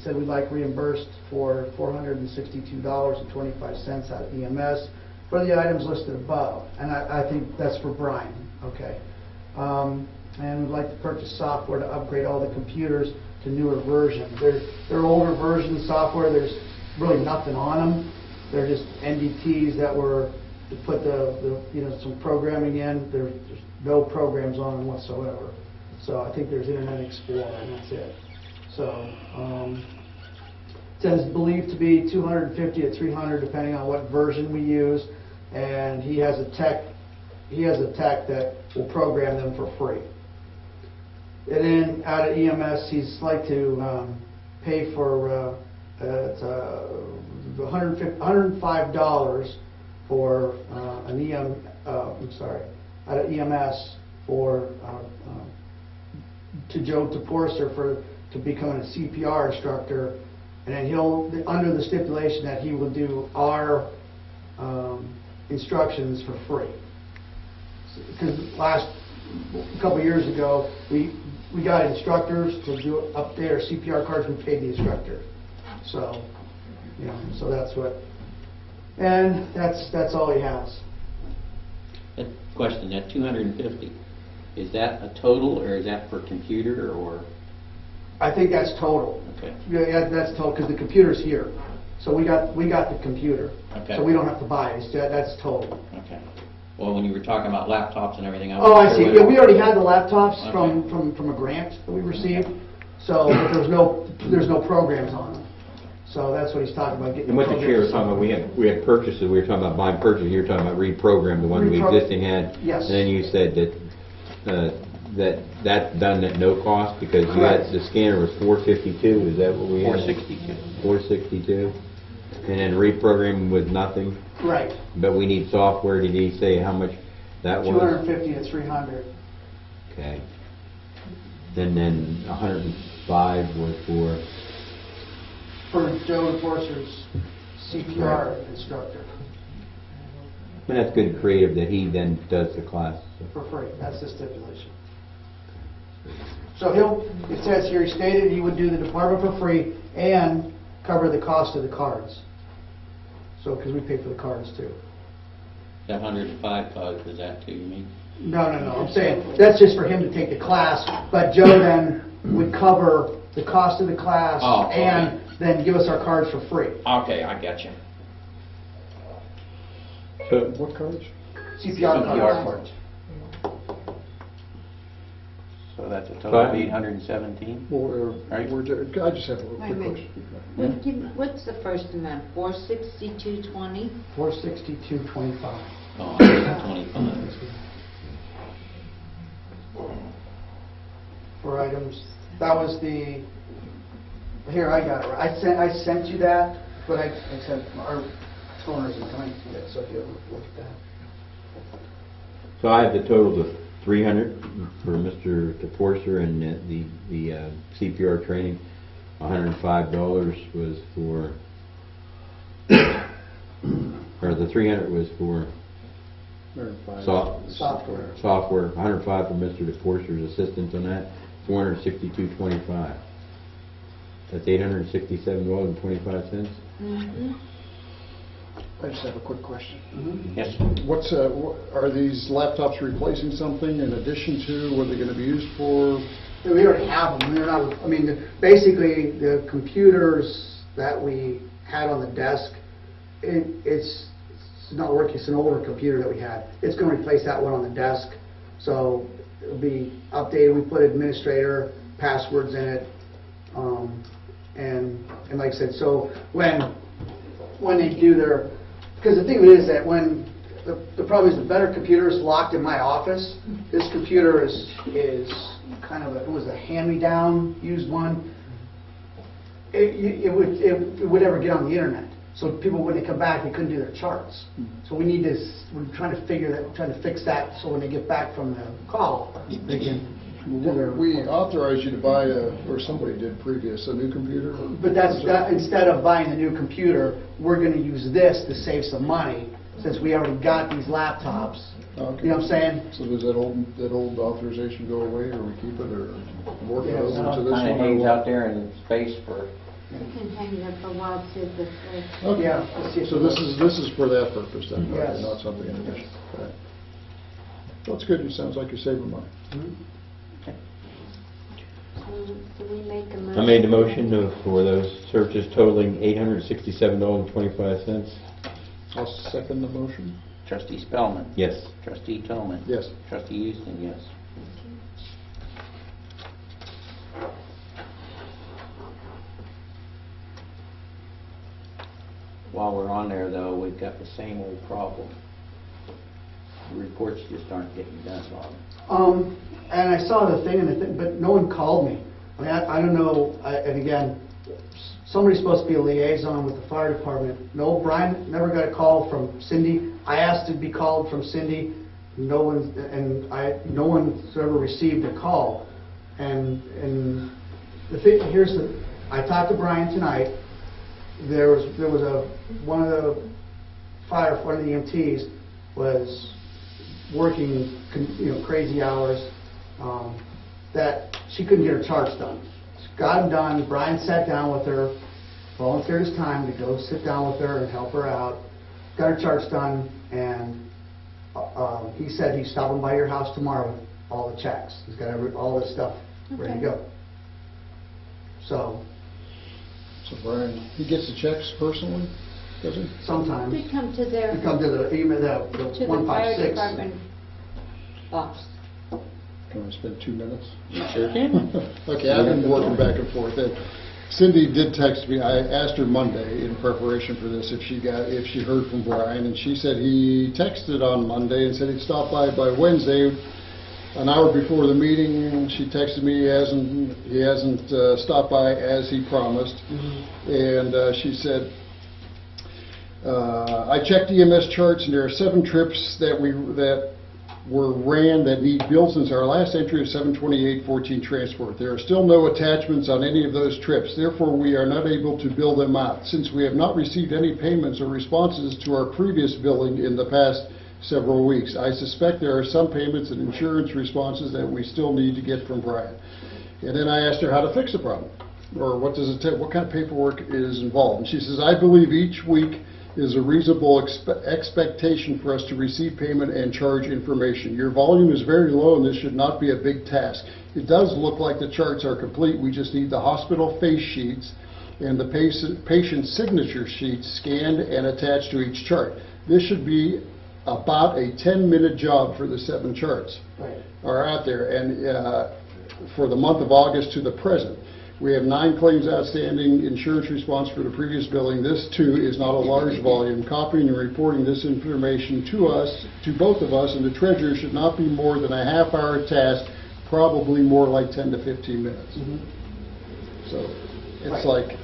[SPEAKER 7] Said we'd like reimbursed for $462.25 out of EMS for the items listed above. And I think that's for Brian, okay. And we'd like to purchase software to upgrade all the computers to newer versions. They're older version software, there's really nothing on them. They're just NDTs that were to put some programming in. There's no programs on them whatsoever. So I think there's Internet Explorer and that's it. So it says believed to be 250 to 300 depending on what version we use. And he has a tech that will program them for free. And then out of EMS, he's like to pay for $105 for out of EMS for to Joe Toporser to become a CPR instructor, and then he'll under the stipulation that he will do our instructions for free. Because a couple of years ago, we got instructors to do update our CPR cards. We paid the instructor, so so that's what, and that's all he has.
[SPEAKER 1] That question, that 250, is that a total or is that per computer or?
[SPEAKER 7] I think that's total.
[SPEAKER 1] Okay.
[SPEAKER 7] Yeah, that's total because the computer's here, so we got the computer.
[SPEAKER 1] Okay.
[SPEAKER 7] So we don't have to buy it. That's total.
[SPEAKER 1] Okay. Well, when you were talking about laptops and everything,
[SPEAKER 7] I see. Yeah, we already had the laptops from a grant that we received. So but there's no programs on them. So that's what he's talking about. Getting
[SPEAKER 2] And what the chair was talking about, we had purchases. We were talking about buying purchases. You were talking about reprogram the one we existing had.
[SPEAKER 7] Yes.
[SPEAKER 2] And then you said that that's done at no cost, because you had, the scanner was $452, is that what we had? $462, and then reprogramming with nothing,
[SPEAKER 7] Right,
[SPEAKER 2] but we need software. Did he say how much that was?
[SPEAKER 7] 250 to 300.
[SPEAKER 2] Okay. And then 105 was
[SPEAKER 7] For Joe Forster's CPR instructor,
[SPEAKER 2] and that's good creative that he then does the class.
[SPEAKER 7] for free, that's the stipulation. So it says here, he stated he would do the department for free and cover the cost of the cards. So, because we pay for the cards too.
[SPEAKER 1] That 105 code, was that too, you mean?
[SPEAKER 7] No, I'm saying, that's just for him to take the class, but Joe then would cover the cost of the class
[SPEAKER 1] Oh, okay.
[SPEAKER 7] and then give us our cards for free.
[SPEAKER 1] Okay, I got you.
[SPEAKER 2] So,
[SPEAKER 3] What cards?
[SPEAKER 7] CPR
[SPEAKER 1] CPR
[SPEAKER 7] cards.
[SPEAKER 1] cards. So that's a total
[SPEAKER 2] But-
[SPEAKER 1] of 817?
[SPEAKER 3] Well,
[SPEAKER 1] Right.
[SPEAKER 3] I just have a
[SPEAKER 5] Wait a
[SPEAKER 3] quick
[SPEAKER 5] minute.
[SPEAKER 3] question.
[SPEAKER 5] What's the first amount? 462.20?
[SPEAKER 7] 462.25.
[SPEAKER 1] Oh, 125.
[SPEAKER 7] For items, that was the, here, I got it. I sent you that, but I said, our toner isn't coming yet, so if you look at that.
[SPEAKER 2] so I have the total of 300 for Mr. DePorcer, and the CPR training. $105 was for, or the 300 was for
[SPEAKER 7] Software.
[SPEAKER 2] software. 105 for Mr. DePorcer's assistance on that. 462.25. That's $867.25.
[SPEAKER 5] Mm-hmm.
[SPEAKER 3] I just have a quick question.
[SPEAKER 1] Yes.
[SPEAKER 3] What's, are these laptops replacing something in addition to what they're going to be used for?
[SPEAKER 7] We already have them. They're not, I mean, basically, the computers that we had on the desk, it's not working. It's an older computer that we had. It's going to replace that one on the desk. So it'll be updated. We put administrator passwords in it. And like I said, so when they do their, because the thing is that when, the problem is the better computer is locked in my office. This computer is kind of it was a hand-me-down, used one. It would never get on the internet. So people, when they come back, they couldn't do their charts. So we need this, we're trying to fix that, so when they get back from the call, they can do their.
[SPEAKER 3] We authorized you to buy or somebody did previous, a new computer?
[SPEAKER 7] But instead of buying a new computer, we're gonna use this to save some money, since we already got these laptops.
[SPEAKER 3] Okay.
[SPEAKER 7] You know what I'm saying?
[SPEAKER 3] So does that old authorization go away, or we keep it, or work it
[SPEAKER 7] Yeah,
[SPEAKER 3] over to this one?
[SPEAKER 1] Kind of
[SPEAKER 3] or
[SPEAKER 1] hangs
[SPEAKER 3] what?
[SPEAKER 1] out there in space for,
[SPEAKER 5] You can hang there for a while, see if it's like.
[SPEAKER 3] Okay.
[SPEAKER 7] Yeah, let's see if
[SPEAKER 3] So
[SPEAKER 7] it
[SPEAKER 3] this is for that purpose then,
[SPEAKER 7] Yes.
[SPEAKER 3] not something in addition? Okay. That's good, it sounds like you're saving money.
[SPEAKER 5] Do we make a motion?
[SPEAKER 2] I made the motion for those searches totaling $867.25.
[SPEAKER 3] I'll second the motion.
[SPEAKER 1] Trustee Spellman.
[SPEAKER 2] Yes.
[SPEAKER 1] Trustee Tillman.
[SPEAKER 3] Yes.
[SPEAKER 1] Trustee Houston, yes. While we're on there, though, we've got the same old problem. The reports just aren't getting done, Bob.
[SPEAKER 7] And I saw the thing, but no one called me. I mean, I don't know, and again, somebody's supposed to be a liaison with the fire department. No, Brian never got a call from Cindy. I asked to be called from Cindy. No one's ever received a call. And the thing, I talked to Brian tonight. There was one of the EMTs was working, crazy hours, that she couldn't get her charts done. She got them done. Brian sat down with her, volunteered his time to go sit down with her and help her out. Got her charts done, and he said he's stopping by your house tomorrow with all the checks. He's got all this stuff ready to go. So
[SPEAKER 3] Brian, he gets the checks personally, does he?
[SPEAKER 7] sometimes
[SPEAKER 5] We come to their,
[SPEAKER 7] we come to the email,
[SPEAKER 5] to
[SPEAKER 7] the
[SPEAKER 5] the fire
[SPEAKER 7] 156.
[SPEAKER 5] department box.
[SPEAKER 3] Can I spend 2 minutes?
[SPEAKER 1] Sure can.
[SPEAKER 3] Okay, I've been working back and forth. And Cindy did text me. I asked her Monday in preparation for this if she heard from Brian, and she said he texted on Monday and said he'd stop by Wednesday. an hour before the meeting, she texted me, he hasn't stopped by as he promised. And she said, I checked EMS charts, and there are 7 trips that were ran that need billed since our last entry of 7/28/14 transport. There are still no attachments on any of those trips. Therefore, we are not able to bill them out. Since we have not received any payments or responses to our previous billing in the past several weeks, I suspect there are some payments and insurance responses that we still need to get from Brian. And then I asked her how to fix the problem, or what does it take, what kind of paperwork is involved. And she says, I believe each week is a reasonable expectation for us to receive payment and charge information. Your volume is very low, and this should not be a big task. It does look like the charts are complete. We just need the hospital face sheets and the patient signature sheets scanned and attached to each chart. This should be about a 10-minute job for the 7 charts are out there, and for the month of August to the present. We have 9 claims outstanding, insurance response for the previous billing. This, too, is not a large volume. Copying and reporting this information to us, to both of us, and the treasurer should not be more than a half-hour task, probably more like 10 to 15 minutes. So it's like,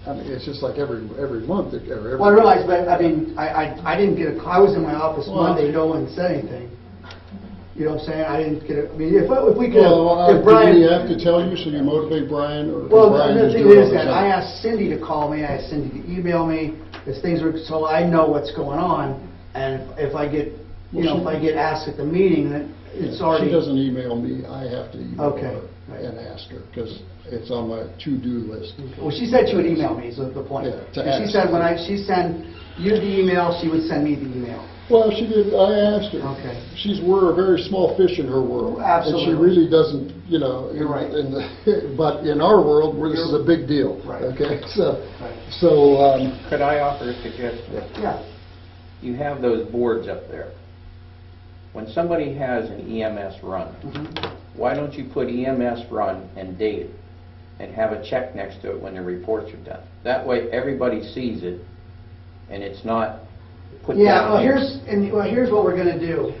[SPEAKER 3] I mean, it's just like every month. Or every
[SPEAKER 7] Well, I realize, but I mean, I didn't get a call. I was in my office Monday, no one said anything. You know what I'm saying? I didn't get it. I mean, if we could, if Brian.
[SPEAKER 3] Did he have to tell you so you motivate Brian? Or
[SPEAKER 7] Well,
[SPEAKER 3] Brian
[SPEAKER 7] the
[SPEAKER 3] just
[SPEAKER 7] thing
[SPEAKER 3] do it
[SPEAKER 7] is
[SPEAKER 3] on his
[SPEAKER 7] that
[SPEAKER 3] own?
[SPEAKER 7] I asked Cindy to call me, I asked Cindy to email me, as things are, so I know what's going on, and if I get, you know, if I get asked at the meeting, then it's already.
[SPEAKER 3] She doesn't email me. I have to email
[SPEAKER 7] Okay.
[SPEAKER 3] her and ask her, because it's on my to-do list.
[SPEAKER 7] Well, she said she would email me, is the point.
[SPEAKER 3] Yeah, to
[SPEAKER 7] And she
[SPEAKER 3] ask.
[SPEAKER 7] said when she sent you the email, she would send me the email.
[SPEAKER 3] Well, she did, I asked her.
[SPEAKER 7] Okay.
[SPEAKER 3] We're a very small fish in her world.
[SPEAKER 7] Absolutely.
[SPEAKER 3] And she really doesn't, you know.
[SPEAKER 7] You're right.
[SPEAKER 3] But in our world, where this is a big deal.
[SPEAKER 7] Right.
[SPEAKER 3] Okay,
[SPEAKER 7] Right.
[SPEAKER 3] so,
[SPEAKER 1] Could I offer a suggestion?
[SPEAKER 7] Yeah.
[SPEAKER 1] You have those boards up there. When somebody has an EMS run, why don't you put EMS run and date it, and have a check next to it when the reports are done? That way, everybody sees it, and it's not put down
[SPEAKER 7] Yeah, well,
[SPEAKER 1] here.
[SPEAKER 7] here's what we're gonna do.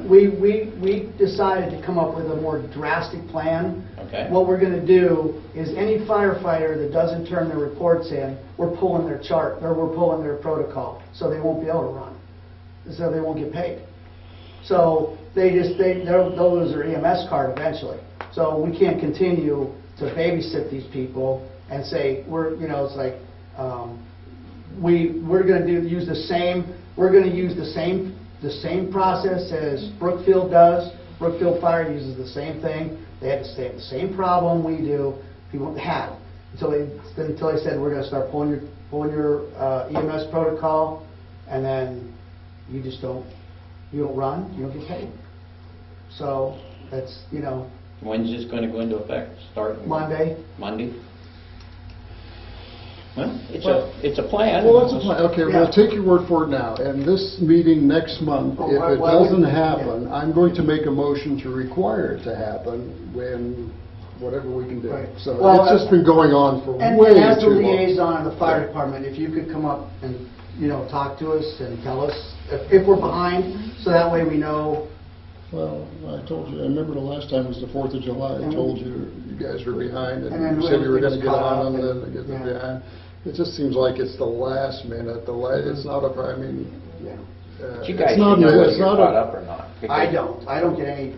[SPEAKER 7] We decided to come up with a more drastic plan.
[SPEAKER 1] Okay.
[SPEAKER 7] What we're gonna do is any firefighter that doesn't turn their reports in, we're pulling their chart, or we're pulling their protocol, so they won't be able to run, so they won't get paid. So they'll lose their EMS card eventually. So we can't continue to babysit these people and say, it's like, we're going to use the same process as Brookfield does. Brookfield Fire uses the same thing. They have the same problem we do. People have until they said we're going to start pulling your EMS protocol, and then you don't run, you don't get paid. So that's
[SPEAKER 1] When's this going to go into effect? Start
[SPEAKER 7] Monday.
[SPEAKER 1] Monday? Well, it's a plan.
[SPEAKER 3] well, that's a plan. Okay,
[SPEAKER 7] Yeah.
[SPEAKER 3] well, take your word for it now. And this meeting next month,
[SPEAKER 7] Oh,
[SPEAKER 3] if it
[SPEAKER 7] well,
[SPEAKER 3] doesn't
[SPEAKER 7] yeah.
[SPEAKER 3] happen, I'm going to make a motion to require it to happen when, whatever we can do.
[SPEAKER 7] Right.
[SPEAKER 3] So
[SPEAKER 7] Well,
[SPEAKER 3] it's just been going on for
[SPEAKER 7] And
[SPEAKER 3] way
[SPEAKER 7] as the
[SPEAKER 3] too long.
[SPEAKER 7] liaison of the fire department, if you could come up and, talk to us and tell us if we're behind, so that way we know.
[SPEAKER 3] Well, I told you, I remember the last time was the 4th of July, I told you, you guys were behind,
[SPEAKER 7] And then
[SPEAKER 3] and you said you were gonna
[SPEAKER 7] everything
[SPEAKER 3] get
[SPEAKER 7] was caught
[SPEAKER 3] on
[SPEAKER 7] up
[SPEAKER 3] and
[SPEAKER 7] and-
[SPEAKER 3] get
[SPEAKER 7] yeah.
[SPEAKER 3] behind. It just seems like it's the last minute, it's not a, I mean,
[SPEAKER 1] But you
[SPEAKER 3] it's
[SPEAKER 1] guys should
[SPEAKER 3] not,
[SPEAKER 1] know whether
[SPEAKER 3] it's
[SPEAKER 1] you're
[SPEAKER 3] not
[SPEAKER 1] caught
[SPEAKER 3] a,
[SPEAKER 1] up or not.
[SPEAKER 7] I don't get any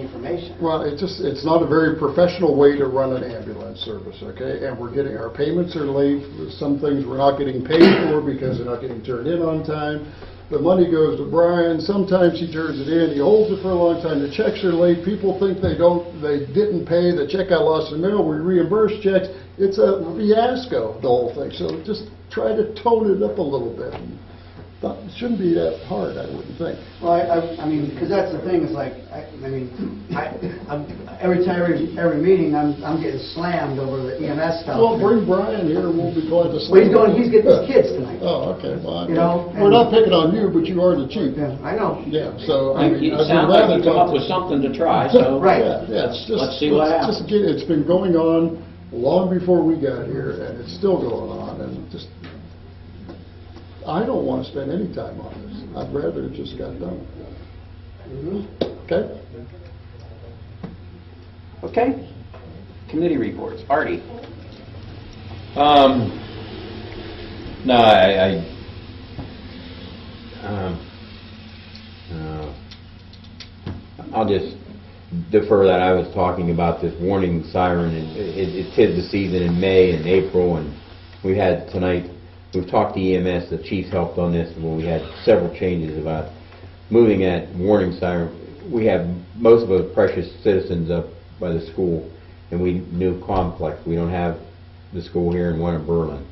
[SPEAKER 7] information.
[SPEAKER 3] well, it's not a very professional way to run an ambulance service, okay? And we're getting, our payments are late, some things we're not getting paid for because they're not getting turned in on time. The money goes to Brian, sometimes he turns it in, he holds it for a long time, the checks are late, people think they didn't pay, the check got lost in the mail, we reimburse checks. It's a fiasco, the whole thing, so just try to tone it up a little bit. It shouldn't be that hard, I wouldn't think.
[SPEAKER 7] Well, I mean, because that's the thing, is like, every meeting, I'm getting slammed over the EMS stuff.
[SPEAKER 3] Well, bring Brian here, we'll be glad to.
[SPEAKER 7] Well, he's getting his kids tonight.
[SPEAKER 3] Oh, okay, well,
[SPEAKER 7] and-
[SPEAKER 3] we're not picking on you, but you are the chief.
[SPEAKER 7] Yeah, I know.
[SPEAKER 3] Yeah, so, I mean.
[SPEAKER 1] It
[SPEAKER 3] I'd
[SPEAKER 1] sounds
[SPEAKER 3] rather
[SPEAKER 1] like you come
[SPEAKER 3] talk
[SPEAKER 1] up
[SPEAKER 3] to-
[SPEAKER 1] with something to try, so.
[SPEAKER 7] Right.
[SPEAKER 3] Yeah, it's just.
[SPEAKER 1] Let's see what happens.
[SPEAKER 3] Just get, it's been going on long before we got here, and it's still going on, and just, I don't want to spend any time on this. I'd rather it just got done. Okay?
[SPEAKER 1] Okay. Committee reports. Artie?
[SPEAKER 2] No, I'll just defer that. I was talking about this warning siren, and it tis the season in May and April, and we had tonight, we've talked to EMS, the chief helped on this, where we had several changes about moving that warning siren. We have most of those precious citizens up by the school, and we new complex. We don't have the school here and one in Berlin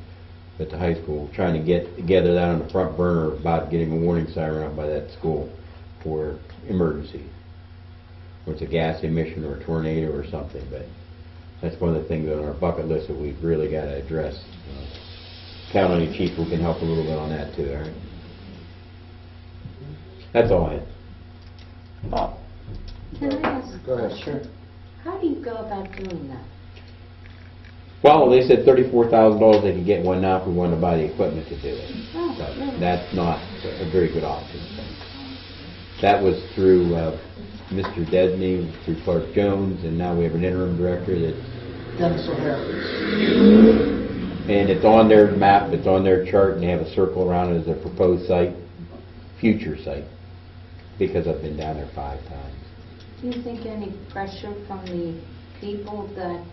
[SPEAKER 2] at the high school. Trying to get that on the front burner about getting a warning siren up by that school for emergency, or it's a gas emission or a tornado or something. But that's one of the things on our bucket list that we've really got to address. Count on you, chief, who can help a little bit on that too. All right. That's all I had.
[SPEAKER 1] Bob?
[SPEAKER 5] Can I ask a
[SPEAKER 3] Go ahead.
[SPEAKER 5] question? How do you go about doing that?
[SPEAKER 2] Well, they said $34,000 they could get one now if we wanted to buy the equipment to do it.
[SPEAKER 5] Oh,
[SPEAKER 2] But
[SPEAKER 5] really?
[SPEAKER 2] that's not a very good option. That was through Mr. Desney, through Clark Jones, and now we have an interim director that's...
[SPEAKER 7] Dennis O'Hara.
[SPEAKER 2] And it's on their map, it's on their chart, and they have a circle around it as a proposed site, future site, because I've been down there 5 times.
[SPEAKER 5] Do you think any pressure from the people that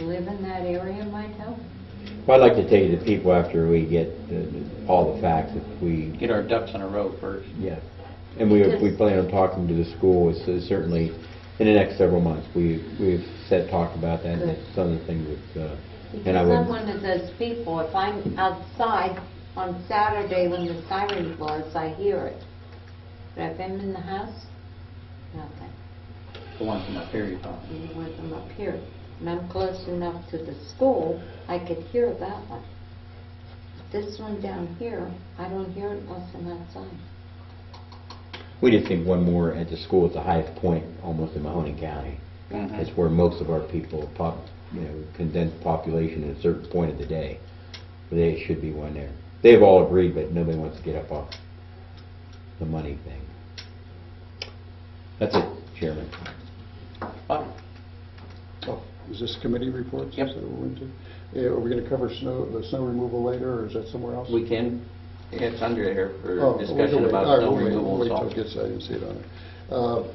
[SPEAKER 5] live in that area might help?
[SPEAKER 2] Well, I'd like to take it to people after we get all the facts. If we
[SPEAKER 1] Get our ducks in a row first.
[SPEAKER 2] yeah, and we plan on talking to the school. It's certainly in the next several months. We've talked about that. And that's some of the things that. And I
[SPEAKER 5] Because
[SPEAKER 2] would.
[SPEAKER 5] I'm one of those people, if I'm outside on Saturday when the siren blows, I hear it. But if I'm in the house, nothing.
[SPEAKER 1] The ones in up here you're talking.
[SPEAKER 5] Even when I'm up here. And I'm close enough to the school, I could hear that one. This one down here, I don't hear it unless I'm outside.
[SPEAKER 2] We just think one more at the school at the highest point, almost in Mahoning County.
[SPEAKER 1] Mhm.
[SPEAKER 2] It's where most of our people, condensed population at a certain point of the day. There should be one there. They've all agreed, but nobody wants to get up off the money thing. That's it, Chairman.
[SPEAKER 1] Bob?
[SPEAKER 3] Oh, is this committee reports?
[SPEAKER 1] Yep.
[SPEAKER 3] Is that what we're into? Yeah, are we going to cover the snow removal later, or is that somewhere else?
[SPEAKER 1] We can, it's under here
[SPEAKER 3] Oh,
[SPEAKER 1] for
[SPEAKER 3] we
[SPEAKER 1] discussion
[SPEAKER 3] can wait.
[SPEAKER 1] about
[SPEAKER 3] All right,
[SPEAKER 1] snow
[SPEAKER 3] we'll
[SPEAKER 1] removal.
[SPEAKER 3] wait
[SPEAKER 1] and
[SPEAKER 3] till it
[SPEAKER 1] salt.
[SPEAKER 3] gets, I didn't see it on it.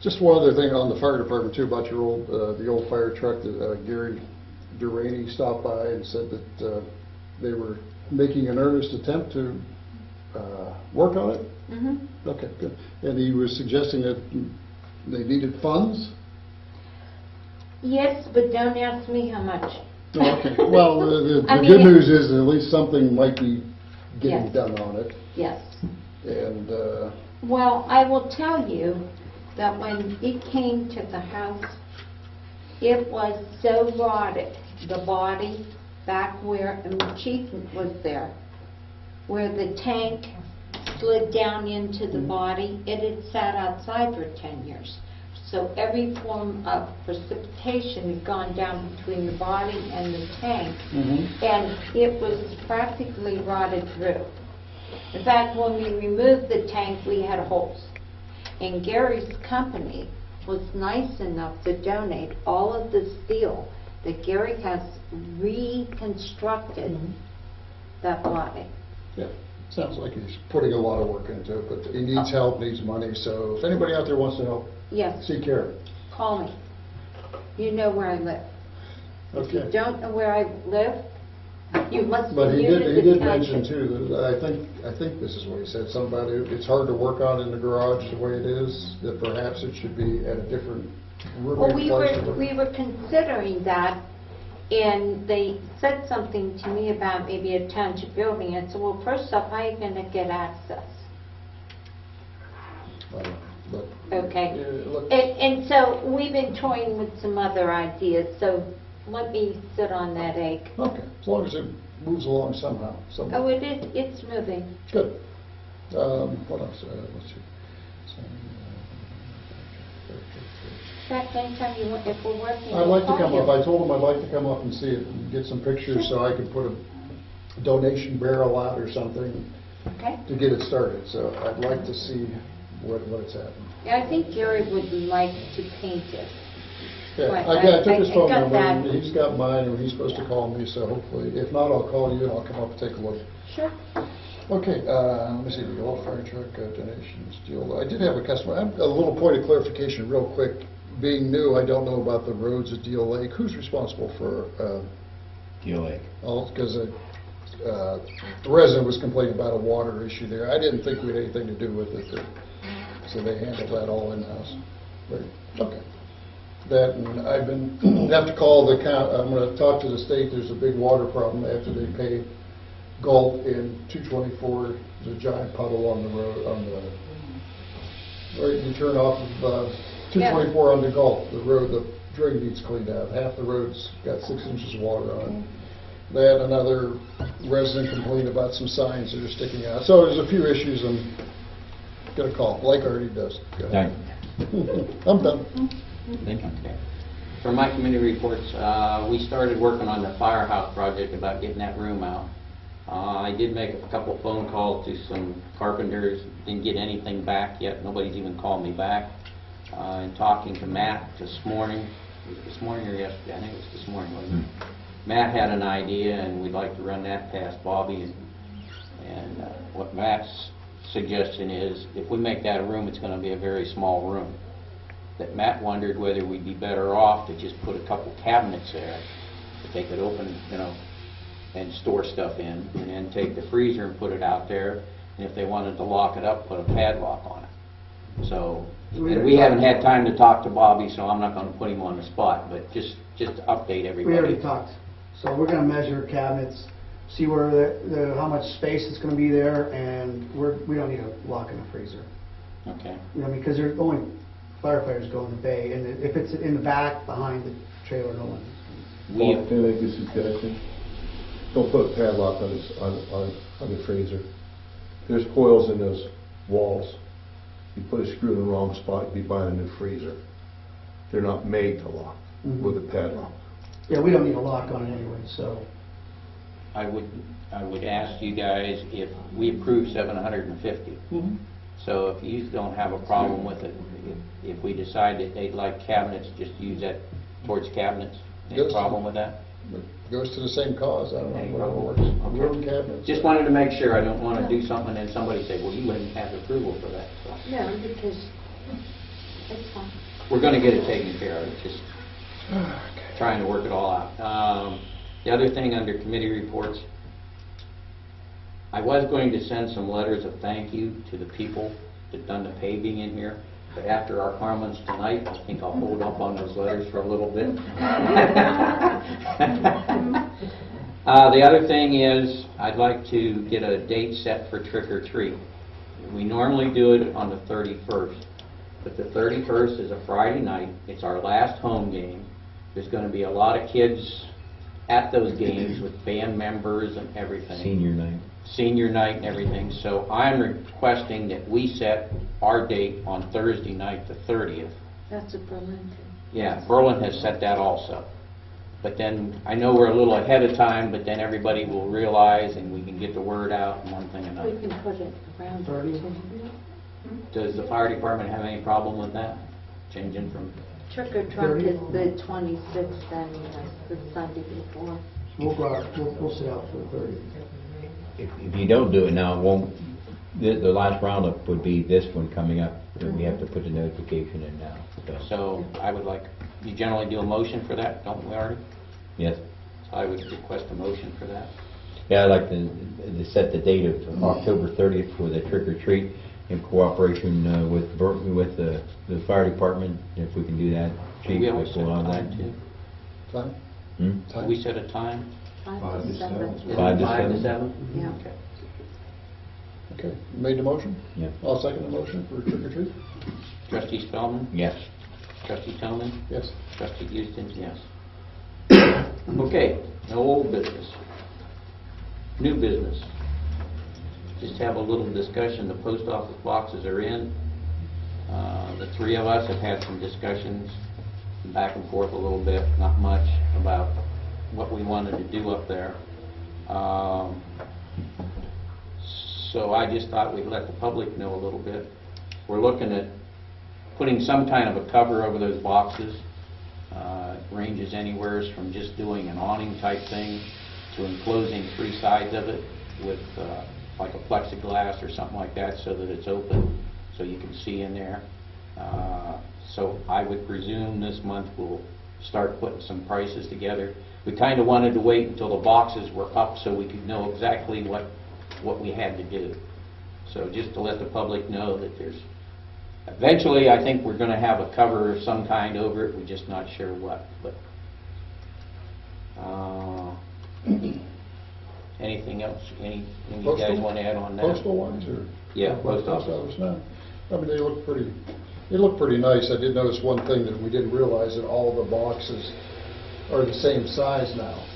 [SPEAKER 3] Just one other thing on the fire department too, about your old, the old fire truck that Gary Duraney stopped by and said that they were making an earnest attempt to work on it.
[SPEAKER 5] Mm-hmm.
[SPEAKER 3] Okay, good. And he was suggesting that they needed funds?
[SPEAKER 5] Yes, but don't ask me how much.
[SPEAKER 3] Oh, okay. Well, the
[SPEAKER 5] I mean,
[SPEAKER 3] good news is at least something might be getting
[SPEAKER 5] Yes.
[SPEAKER 3] done on it.
[SPEAKER 5] Yes.
[SPEAKER 3] And,
[SPEAKER 5] Well, I will tell you that when it came to the house, it was so rotted, the body back where, and the chief was there, where the tank slid down into the body, it had sat outside for 10 years. So every form of precipitation had gone down between the body and the tank, and it was practically rotted through. In fact, when we removed the tank, we had holes. And Gary's company was nice enough to donate all of the steel that Gary has reconstructed that body.
[SPEAKER 3] yeah, sounds like he's putting a lot of work into it, but he needs help, needs money, so if anybody out there wants to help,
[SPEAKER 5] Yes,
[SPEAKER 3] seek care.
[SPEAKER 5] call me. You know where I live. If you
[SPEAKER 3] Okay.
[SPEAKER 5] don't know where I live, you must be
[SPEAKER 3] But he
[SPEAKER 5] new to
[SPEAKER 3] did
[SPEAKER 5] the
[SPEAKER 3] mention
[SPEAKER 5] township.
[SPEAKER 3] too, that I think this is what he said, somebody, it's hard to work on in the garage the way it is, that perhaps it should be at a different
[SPEAKER 5] Well,
[SPEAKER 3] place to work.
[SPEAKER 5] we were considering that, and they said something to me about maybe a township building. I said, well, first off, how are you gonna get access?
[SPEAKER 3] But,
[SPEAKER 5] Okay.
[SPEAKER 3] yeah, look,
[SPEAKER 5] And so we've been toying with some other ideas, so let me sit on that egg.
[SPEAKER 3] okay, as long as it moves along somehow.
[SPEAKER 5] Oh, it's moving.
[SPEAKER 3] Good. What else? Let's see.
[SPEAKER 5] In fact, anytime you want, if we're working.
[SPEAKER 3] I'd like to
[SPEAKER 5] I'll
[SPEAKER 3] come
[SPEAKER 5] call
[SPEAKER 3] up,
[SPEAKER 5] you.
[SPEAKER 3] I told him I'd like to come up and see it, and get some pictures so I could put a donation barrel out or something
[SPEAKER 5] Okay.
[SPEAKER 3] to get it started. So I'd like to see what it's at.
[SPEAKER 5] Yeah, I think Gary would like to paint it.
[SPEAKER 3] Yeah,
[SPEAKER 5] Right,
[SPEAKER 3] I took his
[SPEAKER 5] I
[SPEAKER 3] phone
[SPEAKER 5] got
[SPEAKER 3] number,
[SPEAKER 5] that.
[SPEAKER 3] and he's got mine, and he's supposed to call me, so hopefully, if not, I'll call you, and I'll come up and take a look.
[SPEAKER 5] Sure.
[SPEAKER 3] Okay, let me see, the old fire truck donations deal. I did have a customer, a little point of clarification real quick. Being new, I don't know about the roads at Deal Lake. Who's responsible for,
[SPEAKER 2] Deal Lake.
[SPEAKER 3] because the resident was complaining about a water issue there. I didn't think we had anything to do with it, so they handled that all in-house. But, okay. That, and I've been, have to call the I'm going to talk to the state, there's a big water problem after they paved Gulf in 224, there's a giant puddle on the road, where you turn off of 224 on the Gulf, the road, the drain needs cleaned out. Half the road's got 6 inches of water on it. They had another resident complain about some signs that are sticking out. So there's a few issues, and get a call, like I already does. Go ahead. I'm done.
[SPEAKER 2] Thank you.
[SPEAKER 1] Okay. For my committee reports, we started working on the firehouse project about getting that room out. I did make a couple phone calls to some carpenters, didn't get anything back yet. Nobody's even called me back. And talking to Matt this morning, was it this morning or yesterday? I think it was this morning, wasn't it? Matt had an idea, and we'd like to run that past Bobby. And what Matt's suggestion is, if we make that a room, it's going to be a very small room. That Matt wondered whether we'd be better off to just put a couple cabinets there that they could open, and store stuff in, and then take the freezer and put it out there. And if they wanted to lock it up, put a padlock on it. So, and we haven't had time to talk to Bobby, so I'm not going to put him on the spot, but just to update everybody.
[SPEAKER 7] We already talked. So we're going to measure cabinets, see where how much space is going to be there, and we don't need a lock in the freezer.
[SPEAKER 1] Okay.
[SPEAKER 7] Because there's only firefighters go in the bay, and if it's in the back behind the trailer, no one.
[SPEAKER 1] We
[SPEAKER 9] Can I make a suggestion? Don't put a padlock on the freezer. There's coils in those walls. You put a screw in the wrong spot, you'd be buying a new freezer. They're not made to lock with a padlock.
[SPEAKER 7] Yeah, we don't need a lock on it anyway, so.
[SPEAKER 1] I would ask you guys if we approve 750. So if you don't have a problem with it, if we decide that they'd like cabinets, just use that towards cabinets. Any
[SPEAKER 3] Yes.
[SPEAKER 1] problem with that?
[SPEAKER 3] It goes to the same cause, I don't know, whatever works.
[SPEAKER 1] Okay.
[SPEAKER 3] Room cabinets.
[SPEAKER 1] Just wanted to make sure. I don't want to do something and somebody say, well, you wouldn't have approval for that. So
[SPEAKER 5] No, because it's fine.
[SPEAKER 1] we're going to get it taken care of. Just trying to work it all out. The other thing under committee reports, I was going to send some letters of thank you to the people that done the paving in here, but after our comments tonight, I think I'll hold up on those letters for a little bit. The other thing is, I'd like to get a date set for trick or treat. We normally do it on the 31st, but the 31st is a Friday night. It's our last home game. There's going to be a lot of kids at those games with band members and everything. Senior night and everything. So I'm requesting that we set our date on Thursday night, the 30th.
[SPEAKER 5] That's a Berlin thing.
[SPEAKER 1] Yeah, Berlin has set that also. But then, I know we're a little ahead of time, but then everybody will realize and we can get the word out and one thing and
[SPEAKER 5] We
[SPEAKER 1] another.
[SPEAKER 5] can put it around
[SPEAKER 7] 30.
[SPEAKER 1] Does the fire department have any problem with that? Changing from,
[SPEAKER 5] Trick or trunk is the 26th and the Sunday before.
[SPEAKER 7] We'll go out, we'll sit out for the 30th.
[SPEAKER 2] If you don't do it now, it won't, the last roundup would be this one coming up, and we have to put the notification in now.
[SPEAKER 1] so I would like, you generally do a motion for that, don't we, Artie?
[SPEAKER 2] Yes.
[SPEAKER 1] So I would request a motion for that.
[SPEAKER 2] Yeah, I'd like to set the date of October 30th for the trick or treat in cooperation with the fire department, if we can do that. Chief,
[SPEAKER 1] We always
[SPEAKER 2] if
[SPEAKER 1] set
[SPEAKER 2] we'll
[SPEAKER 1] a
[SPEAKER 2] allow
[SPEAKER 1] time
[SPEAKER 2] that.
[SPEAKER 1] too.
[SPEAKER 3] Time?
[SPEAKER 1] Do we set a time?
[SPEAKER 5] 5 to 7.
[SPEAKER 1] Is it
[SPEAKER 2] 5 to
[SPEAKER 1] 5 to
[SPEAKER 2] 7?
[SPEAKER 1] 7?
[SPEAKER 5] Yeah.
[SPEAKER 1] Okay.
[SPEAKER 3] Okay, you made the motion?
[SPEAKER 2] Yeah.
[SPEAKER 3] I'll second the motion for trick or treat.
[SPEAKER 1] Trustee Spellman?
[SPEAKER 2] Yes.
[SPEAKER 1] Trustee Tillman?
[SPEAKER 3] Yes.
[SPEAKER 1] Trustee Houston, yes. Okay, no old business. New business. Just have a little discussion. The post office boxes are in. The three of us have had some discussions back and forth a little bit, not much, about what we wanted to do up there. So I just thought we'd let the public know a little bit. we're looking at putting some kind of a cover over those boxes. It ranges anywhere from just doing an awning type thing to enclosing 3 sides of it with like a plexiglass or something like that so that it's open so you can see in there. So I would presume this month we'll start putting some prices together. We kind of wanted to wait until the boxes were up so we could know exactly what we had to do. So just to let the public know that there's, eventually I think we're going to have a cover of some kind over it, we're just not sure what. But anything else? Anything you guys want to add on that?
[SPEAKER 3] Postal ones or?
[SPEAKER 1] Yeah, post office.
[SPEAKER 3] No. I mean, they look pretty nice. I did notice one thing that we didn't realize, that all the boxes are the same size now.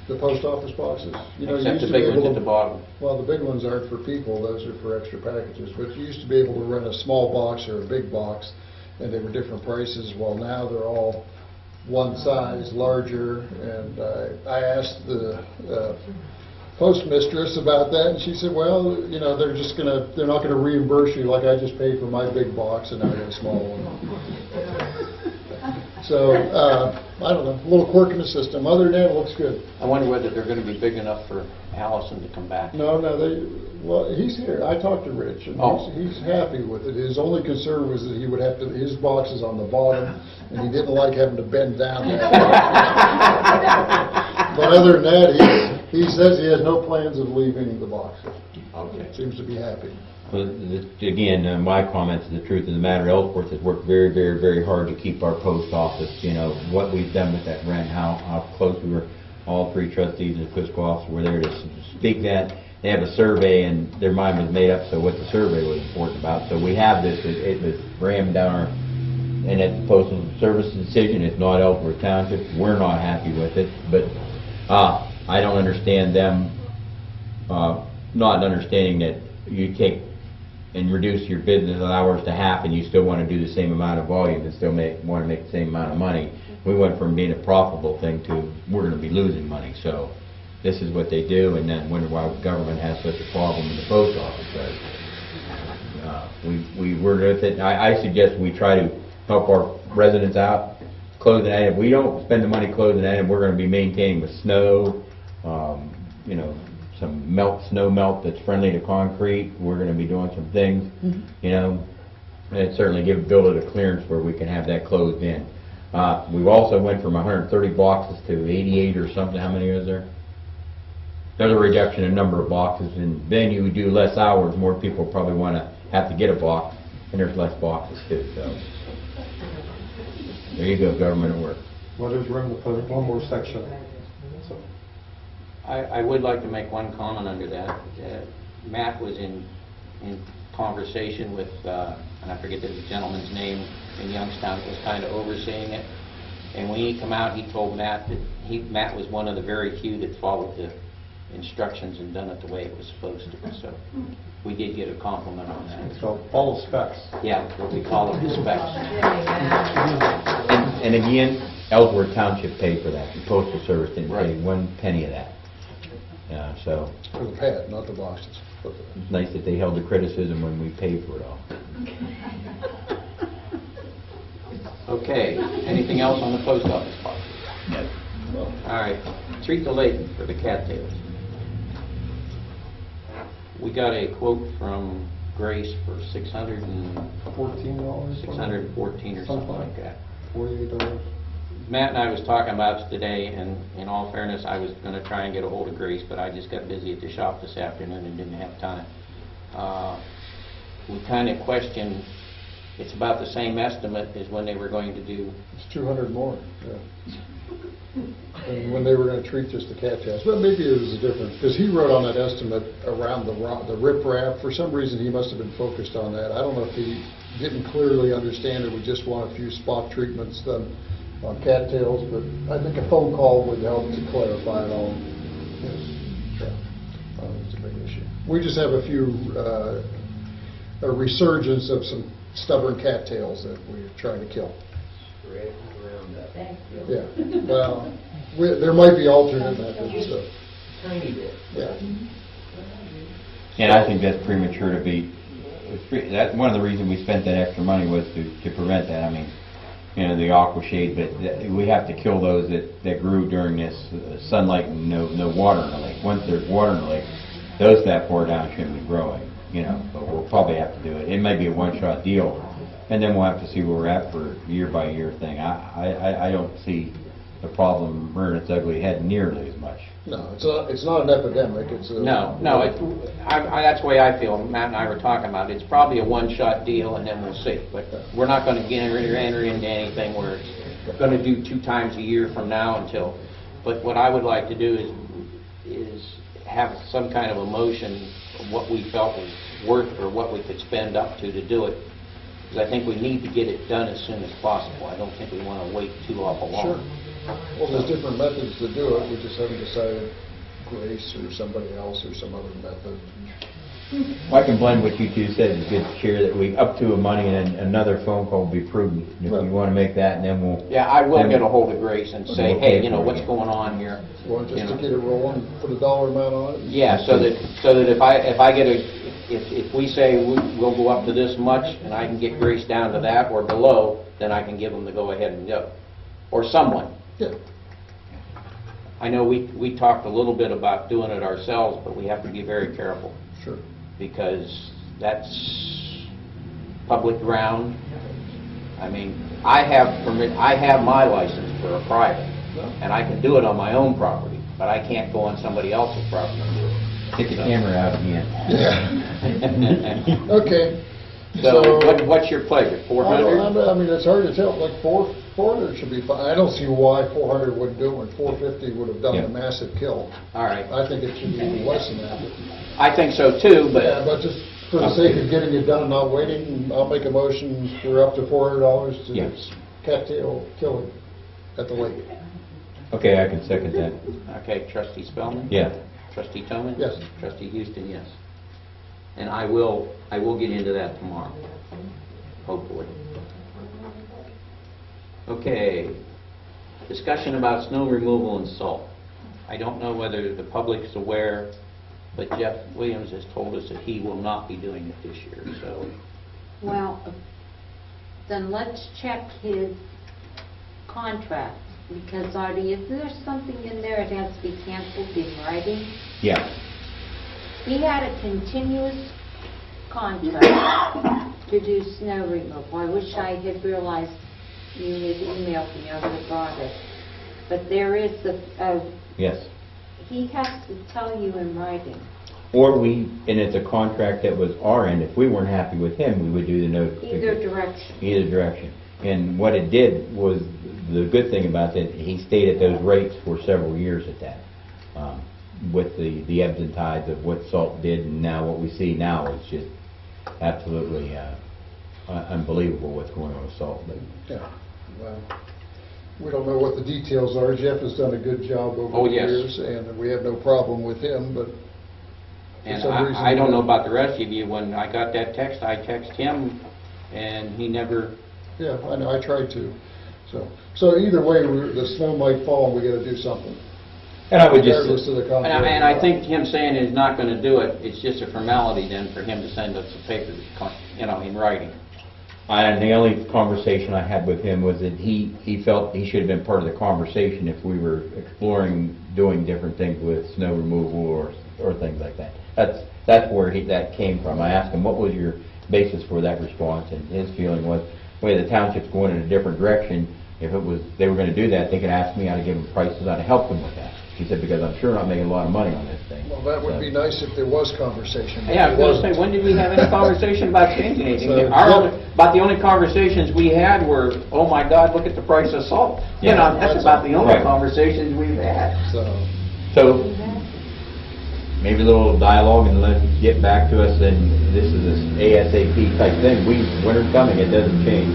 [SPEAKER 3] The post office boxes. You know,
[SPEAKER 1] Except
[SPEAKER 3] you used
[SPEAKER 1] the
[SPEAKER 3] to be
[SPEAKER 1] big
[SPEAKER 3] able
[SPEAKER 1] ones
[SPEAKER 3] to,
[SPEAKER 1] at the bottom.
[SPEAKER 3] well, the big ones aren't for people, those are for extra packages. But you used to be able to rent a small box or a big box, and they were different prices. Well, now they're all one size larger, and I asked the postmistress about that, and she said, well, you know, they're not gonna reimburse you like I just paid for my big box and now I got a small one. So, I don't know, a little quirk in the system. Other than that, it looks good.
[SPEAKER 1] I wonder whether they're going to be big enough for Allison to come back.
[SPEAKER 3] No, well, he's here. I talked to Rich, and he's happy with it. His only concern was that he would have to, his box is on the bottom, and he didn't like having to bend down that way. But other than that, he says he has no plans of leaving the box.
[SPEAKER 1] Okay.
[SPEAKER 3] Seems to be happy.
[SPEAKER 2] Well, again, my comments, the truth of the matter, Ellsworth has worked very, very, very hard to keep our post office, you know, what we've done with that rent, how close we were, all 3 trustees and the fiscal officer were there to speak that. They have a survey and their mind was made up, so what the survey was important about. So we have this, it was rammed down our, and it's the Postal Service decision, it's not Ellsworth Township, we're not happy with it, but I don't understand them not understanding that you take and reduce your business hours to half and you still want to do the same amount of volume and still want to make the same amount of money. We went from being a profitable thing to we're going to be losing money. So this is what they do, and then wonder why the government has such a problem in the post office. We were with it. I suggest we try to help our residents out, closing that. If we don't spend the money closing that, and we're going to be maintaining with snow, you know, some snow melt that's friendly to concrete. We're going to be doing some things, you know, and certainly build it a clearance where we can have that closed in. We've also went from 130 boxes to 88 or something. How many is there? There's a reduction in number of boxes, and then you do less hours, more people probably want to have to get a box, and there's less boxes too. So there you go, government at work.
[SPEAKER 6] Well, there's room to put one more section. So,
[SPEAKER 1] I would like to make one comment under that. Matt was in conversation with, and I forget the gentleman's name in Youngstown that was kind of overseeing it. And when he came out, he told Matt that Matt was one of the very few that followed the instructions and done it the way it was supposed to. So we did get a compliment on that.
[SPEAKER 6] so follow specs.
[SPEAKER 1] Yeah, what we call it, the specs.
[SPEAKER 2] And again, Ellsworth Township paid for that. The Postal Service didn't pay
[SPEAKER 1] Right.
[SPEAKER 2] 1 penny of that. So
[SPEAKER 3] For the pad, not the boxes.
[SPEAKER 2] it's nice that they held the criticism when we paid for it all.
[SPEAKER 1] Okay, anything else on the post office box?
[SPEAKER 2] Yes.
[SPEAKER 1] All right, treat the lake for the cattails. We got a quote from Grace for $614 or something like that.
[SPEAKER 6] $48.
[SPEAKER 1] Matt and I was talking about it today, and in all fairness, I was going to try and get a hold of Grace, but I just got busy at the shop this afternoon and didn't have time. We kind of questioned, it's about the same estimate as when they were going to do.
[SPEAKER 3] It's 200 more, yeah. And when they were going to treat just the cattails. But maybe it was a different, because he wrote on that estimate around the riprap. For some reason, he must have been focused on that. I don't know if he didn't clearly understand it. We just want a few spot treatments done on cattails, but I think a phone call would help to clarify it all. Yes. Yeah. It's a big issue. We just have a few, a resurgence of some stubborn cattails that we're trying to kill. Yeah, well, there might be alternate methods, so.
[SPEAKER 4] Tiny bit.
[SPEAKER 3] Yeah.
[SPEAKER 2] And I think that's premature to be that, one of the reasons we spent that extra money was to prevent that. I mean, you know, the aqua shade, but we have to kill those that grew during this sunlight and no water in the lake. Once there's water in the lake, those that far down shouldn't be growing, you know, but we'll probably have to do it. It may be a one-shot deal, and then we'll have to see where we're at for year-by-year thing. I don't see the problem rearing its ugly head nearly as much.
[SPEAKER 3] No, it's not an epidemic, it's a...
[SPEAKER 1] No, that's the way I feel. Matt and I were talking about it. It's probably a one-shot deal, and then we'll see. But we're not going to enter into anything where it's going to do 2 times a year from now until... But what I would like to do is have some kind of a motion of what we felt was worth or what we could spend up to do it. Because I think we need to get it done as soon as possible. I don't think we want to wait too awful long.
[SPEAKER 3] Sure. Well, there's different methods to do it, we just haven't decided Grace or somebody else or some other method.
[SPEAKER 2] Well, I can blend what you two said, good cheer, that we up to a money and then another phone call would be prudent. If you want to make that, and then we'll...
[SPEAKER 1] Yeah, I will get a hold of Grace and say, hey, you know, what's going on here?
[SPEAKER 3] Well, just to get it rolling, put a dollar amount on it?
[SPEAKER 1] Yeah, so that if I get if we say we'll go up to this much and I can get Grace down to that or below, then I can give them the go ahead and go. Or someone.
[SPEAKER 3] Yeah.
[SPEAKER 1] I know we talked a little bit about doing it ourselves, but we have to be very careful.
[SPEAKER 3] Sure.
[SPEAKER 1] Because that's public ground. I mean, I have my license for a private, and I can do it on my own property, but I can't go on somebody else's property and do it.
[SPEAKER 2] Get the camera out again.
[SPEAKER 3] Yeah. Okay.
[SPEAKER 1] So what's your pleasure, 400?
[SPEAKER 3] I mean, it's hard to tell, like 400 should be fine. I don't see why 400 wouldn't do it when 450 would have done a massive kill.
[SPEAKER 1] All right.
[SPEAKER 3] I think it should be less than that.
[SPEAKER 1] I think so too, but...
[SPEAKER 3] Yeah, but just for the sake of getting it done and not waiting, I'll make a motion for up to $400 to cattail kill it at the lake.
[SPEAKER 2] Okay, I can second that.
[SPEAKER 1] Okay, Trustee Spellman?
[SPEAKER 2] Yeah.
[SPEAKER 1] Trustee Toman?
[SPEAKER 3] Yes.
[SPEAKER 1] Trustee Houston, yes. And I will get into that tomorrow, hopefully. Okay, discussion about snow removal and salt. I don't know whether the public is aware, but Jeff Williams has told us that he will not be doing it this year, so.
[SPEAKER 5] Well, then let's check his contract, because Artie, is there something in there that has to be canceled in writing?
[SPEAKER 2] Yeah.
[SPEAKER 5] He had a continuous contract to do snow removal. I wish I had realized you had emailed me, I would have brought it. But there is
[SPEAKER 2] Yes.
[SPEAKER 5] he has to tell you in writing.
[SPEAKER 2] Or and it's a contract that was our end. If we weren't happy with him, we would do the notification.
[SPEAKER 5] Either direction.
[SPEAKER 2] Either direction. And what it did was, the good thing about it, he stayed at those rates for several years at that. With the ebbs and tides of what salt did, and now what we see now is just absolutely unbelievable what's going on with salt. But
[SPEAKER 3] yeah, well, we don't know what the details are. Jeff has done a good job over the years, and we have no problem with him, but
[SPEAKER 1] and I don't know about the rest of you. When I got that text, I texted him, and he never...
[SPEAKER 3] Yeah, I know, I tried to. So either way, the snow might fall, and we got to do something.
[SPEAKER 2] And I would just...
[SPEAKER 1] And I think him saying he's not going to do it, it's just a formality then for him to send us a paper, you know, in writing.
[SPEAKER 2] And the only conversation I had with him was that he felt he should have been part of the conversation if we were exploring doing different things with snow removal or things like that. That's where that came from. I asked him, what was your basis for that response? And his feeling was, the township's going in a different direction. If they were going to do that, they could ask me how to give them prices, how to help them with that. He said, because I'm sure not making a lot of money on this thing.
[SPEAKER 3] Well, that would be nice if there was conversation.
[SPEAKER 1] Yeah, I was going to say, when did we have any conversation about changing anything? About the only conversations we had were, oh my God, look at the price of salt.
[SPEAKER 2] Yeah.
[SPEAKER 1] You know, that's about the only conversations we've had.
[SPEAKER 2] So maybe a little dialogue and let them get back to us, and this is this ASAP type thing. Winter's coming, it doesn't change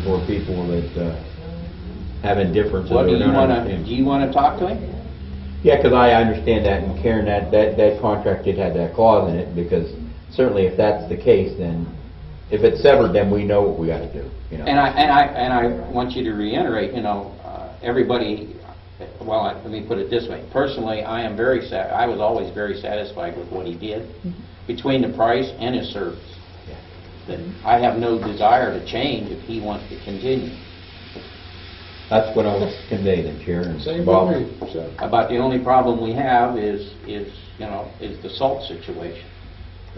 [SPEAKER 2] for people that have indifference.
[SPEAKER 1] What do you want to talk to him?
[SPEAKER 2] Yeah, because I understand that, and Karen, that contract did have that clause in it, because certainly if that's the case, then if it's severed, then we know what we got to do. You know.
[SPEAKER 1] And I want you to reiterate, you know, everybody. Well, let me put it this way. Personally, I was always very satisfied with what he did, between the price and his service.
[SPEAKER 2] Yeah.
[SPEAKER 1] that I have no desire to change if he wants to continue.
[SPEAKER 2] That's what I was conveyed in Chair. And
[SPEAKER 3] Same
[SPEAKER 2] Bob,
[SPEAKER 3] with me, so.
[SPEAKER 1] About the only problem we have is the salt situation.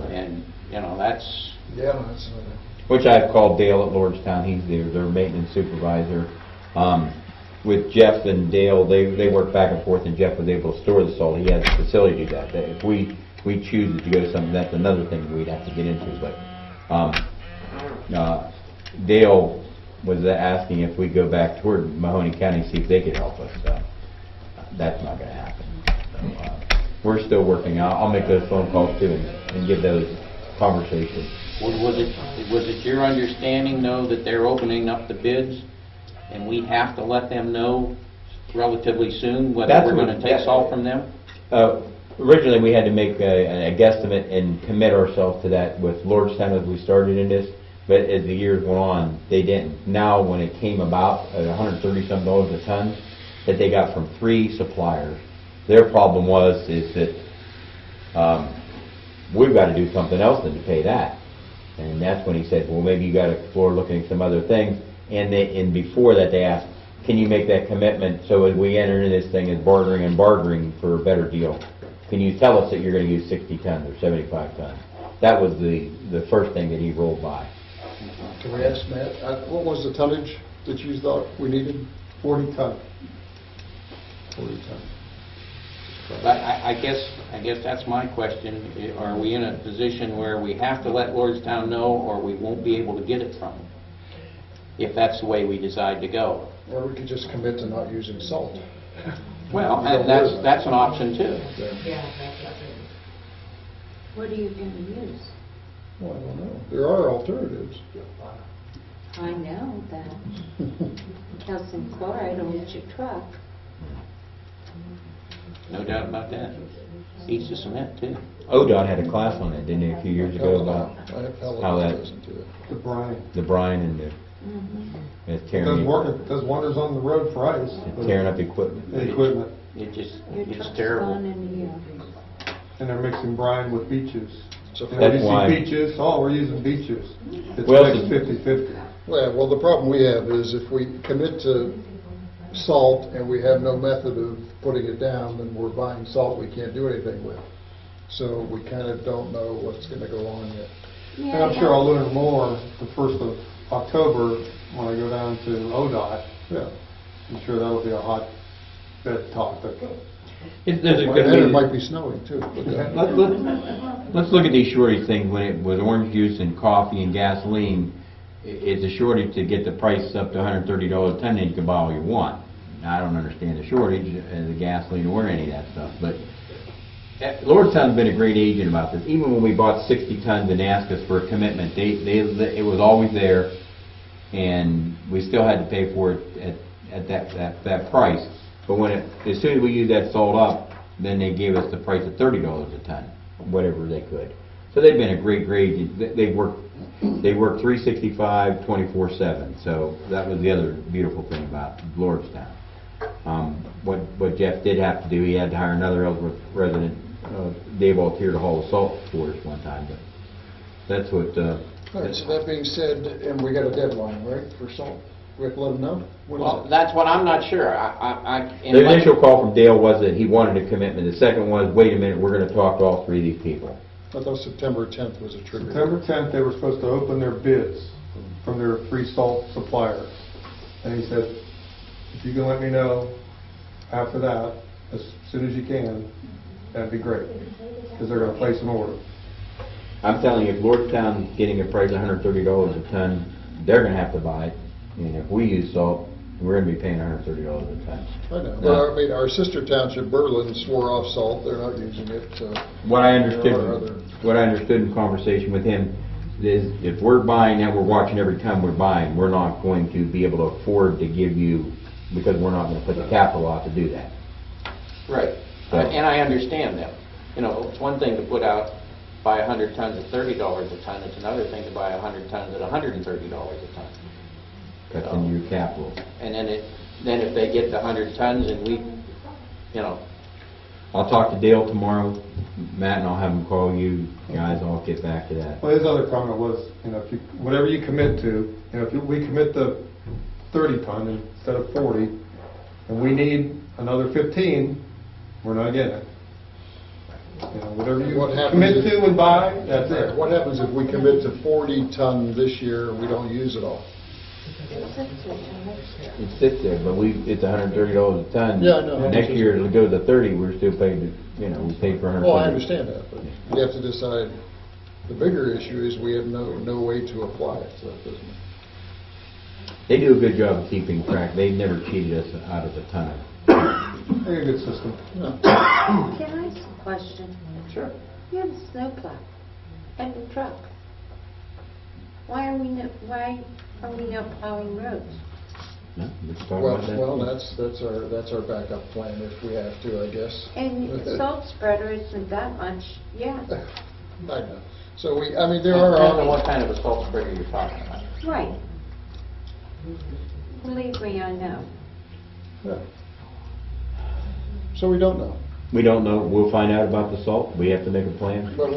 [SPEAKER 1] And, that's,
[SPEAKER 3] Yeah, that's another.
[SPEAKER 2] which I've called Dale at Lordstown, he's their maintenance supervisor. With Jeff and Dale, they work back and forth, and Jeff was able to store the salt. He has the facility to do that. If we choose to go to something, that's another thing we'd have to get into. But Dale was asking if we go back toward Mahoney County, see if they could help us. That's not going to happen. So, we're still working. I'll make those phone calls too and give those conversations.
[SPEAKER 1] was it your understanding, though, that they're opening up the bids, and we have to let them know relatively soon whether
[SPEAKER 2] That's
[SPEAKER 1] we're
[SPEAKER 2] what-
[SPEAKER 1] going to take salt from them?
[SPEAKER 2] Originally, we had to make a guesstimate and commit ourselves to that with Lordstown as we started in this, but as the years went on, they didn't. Now, when it came about at $130-some a ton that they got from 3 suppliers, their problem is that we've got to do something else than to pay that. And that's when he said, well, maybe you got to explore looking at some other things. And before that, they asked, can you make that commitment so as we enter into this thing as bartering for a better deal? Can you tell us that you're going to use 60 tons or 75 tons? That was the first thing that he rolled by.
[SPEAKER 3] Can we ask Matt, what was the tonnage that you thought we needed?
[SPEAKER 6] 40 ton.
[SPEAKER 3] 40 ton.
[SPEAKER 1] But I guess that's my question. Are we in a position where we have to let Lordstown know, or we won't be able to get it from them, if that's the way we decide to go?
[SPEAKER 3] Or we could just commit to not using salt.
[SPEAKER 1] Well,
[SPEAKER 3] You don't
[SPEAKER 1] that's
[SPEAKER 3] worry
[SPEAKER 1] that's an option too.
[SPEAKER 5] What are you going to use?
[SPEAKER 3] Well, I don't know. There are alternatives.
[SPEAKER 5] I know that calcium chloride will hit your truck.
[SPEAKER 1] No doubt about that. Eats the cement too.
[SPEAKER 2] ODOT had a class on it, didn't they, a few years ago about how that,
[SPEAKER 6] The brine.
[SPEAKER 2] the brine and the it's
[SPEAKER 6] It
[SPEAKER 2] tearing,
[SPEAKER 6] does wonders on the road for ice. but-
[SPEAKER 2] tearing up equipment.
[SPEAKER 6] Equipment.
[SPEAKER 5] Your
[SPEAKER 1] It's
[SPEAKER 5] truck's
[SPEAKER 1] terrible.
[SPEAKER 5] gone in a year.
[SPEAKER 6] And they're mixing brine with beet juice.
[SPEAKER 3] So
[SPEAKER 6] And when
[SPEAKER 2] That's
[SPEAKER 6] you
[SPEAKER 2] why-
[SPEAKER 6] see beet juice, oh, we're using beet juice. It's
[SPEAKER 2] Well,
[SPEAKER 6] mixed 50/50.
[SPEAKER 3] Well, the problem we have is if we commit to salt and we have no method of putting it down, then we're buying salt we can't do anything with. So we kind of don't know what's going to go on yet.
[SPEAKER 5] Yeah,
[SPEAKER 6] And I'm sure I'll learn more the 1st of October when I go down to ODOT.
[SPEAKER 3] Yeah.
[SPEAKER 6] I'm sure that'll be a hot bed topic.
[SPEAKER 2] There's
[SPEAKER 3] And
[SPEAKER 2] gonna
[SPEAKER 3] it
[SPEAKER 2] be-
[SPEAKER 3] might be snowing too. but,
[SPEAKER 2] Let's look at these shortage things when it was orange juice and coffee and gasoline. It's a shortage to get the price up to $130 a ton, and you can buy all you want. Now, I don't understand the shortage of the gasoline or any of that stuff, but Lordstown's been a great agent about this. Even when we bought 60 tons and asked us for a commitment, it was always there, and we still had to pay for it at that price. But as soon as we used that salt up, then they gave us the price of $30 a ton, whatever they could. So they've been a great agent. They work 365, 24/7. So that was the other beautiful thing about Lordstown. What Jeff did have to do, he had to hire another Ellsworth resident, Dave Altier, to haul the salt for us one time. But that's what.
[SPEAKER 3] All right, so that being said, and we got a deadline, right, for salt? We have to let them know? When is
[SPEAKER 1] Well,
[SPEAKER 3] it?
[SPEAKER 1] that's what I'm not sure.
[SPEAKER 2] The initial call from Dale was that he wanted a commitment. The second was, wait a minute, we're going to talk to all 3 of these people.
[SPEAKER 3] I thought September 10th was a trigger.
[SPEAKER 6] September 10th, they were supposed to open their bids from their 3 salt suppliers. And he said, if you can let me know after that, as soon as you can, that'd be great, because they're going to place an order.
[SPEAKER 2] I'm telling you, if Lordstown's getting a price of $130 a ton, they're going to have to buy it. And if we use salt, we're going to be paying $130 a ton.
[SPEAKER 3] I know. Well, I mean, our sister township, Berlin, swore off salt. They're not using it.
[SPEAKER 2] What I
[SPEAKER 3] There are other-
[SPEAKER 2] understood in conversation with him is if we're buying that, we're watching every ton we're buying, we're not going to be able to afford to give you, because we're not going to put the capital out to do that.
[SPEAKER 1] Right.
[SPEAKER 2] So-
[SPEAKER 1] And I understand that. It's one thing to buy 100 tons at $30 a ton. It's another thing to buy 100 tons at $130 a ton.
[SPEAKER 2] That's in your capital.
[SPEAKER 1] And then if they get the 100 tons and
[SPEAKER 2] I'll talk to Dale tomorrow, Matt, and I'll have him call you guys, I'll get back to that.
[SPEAKER 6] Well, his other comment was, if you, whatever you commit to, if we commit to 30 ton instead of 40, and we need another 15, we're not getting it. Whatever you
[SPEAKER 3] What happens
[SPEAKER 6] commit
[SPEAKER 3] if-
[SPEAKER 6] to and buy, that's it.
[SPEAKER 3] What happens if we commit to 40 ton this year and we don't use it all?
[SPEAKER 2] It sits there, but it's $130 a ton.
[SPEAKER 3] Yeah, I know.
[SPEAKER 2] Next year it'll go to 30, we're still paid, we paid for 130.
[SPEAKER 3] Well, I understand that, but you have to decide, the bigger issue is we have no way to apply it, so that doesn't.
[SPEAKER 2] They do a good job of keeping track, they never cheated us out of a ton.
[SPEAKER 6] Very good system.
[SPEAKER 3] No.
[SPEAKER 5] Can I ask a question?
[SPEAKER 1] Sure.
[SPEAKER 5] You have a snowplow and a truck. Why are we not plowing roads?
[SPEAKER 2] No, let's talk
[SPEAKER 3] Well,
[SPEAKER 2] about that.
[SPEAKER 3] well, that's our backup plan if we have to, I guess.
[SPEAKER 5] And salt spreader isn't that much, yeah.
[SPEAKER 3] I know. So there are.
[SPEAKER 1] Depends on what kind of a salt spreader you're talking about.
[SPEAKER 5] Right. Believe me, I know.
[SPEAKER 3] Yeah. So we don't know.
[SPEAKER 2] We don't know, we'll find out about the salt, we have to make a plan.
[SPEAKER 3] But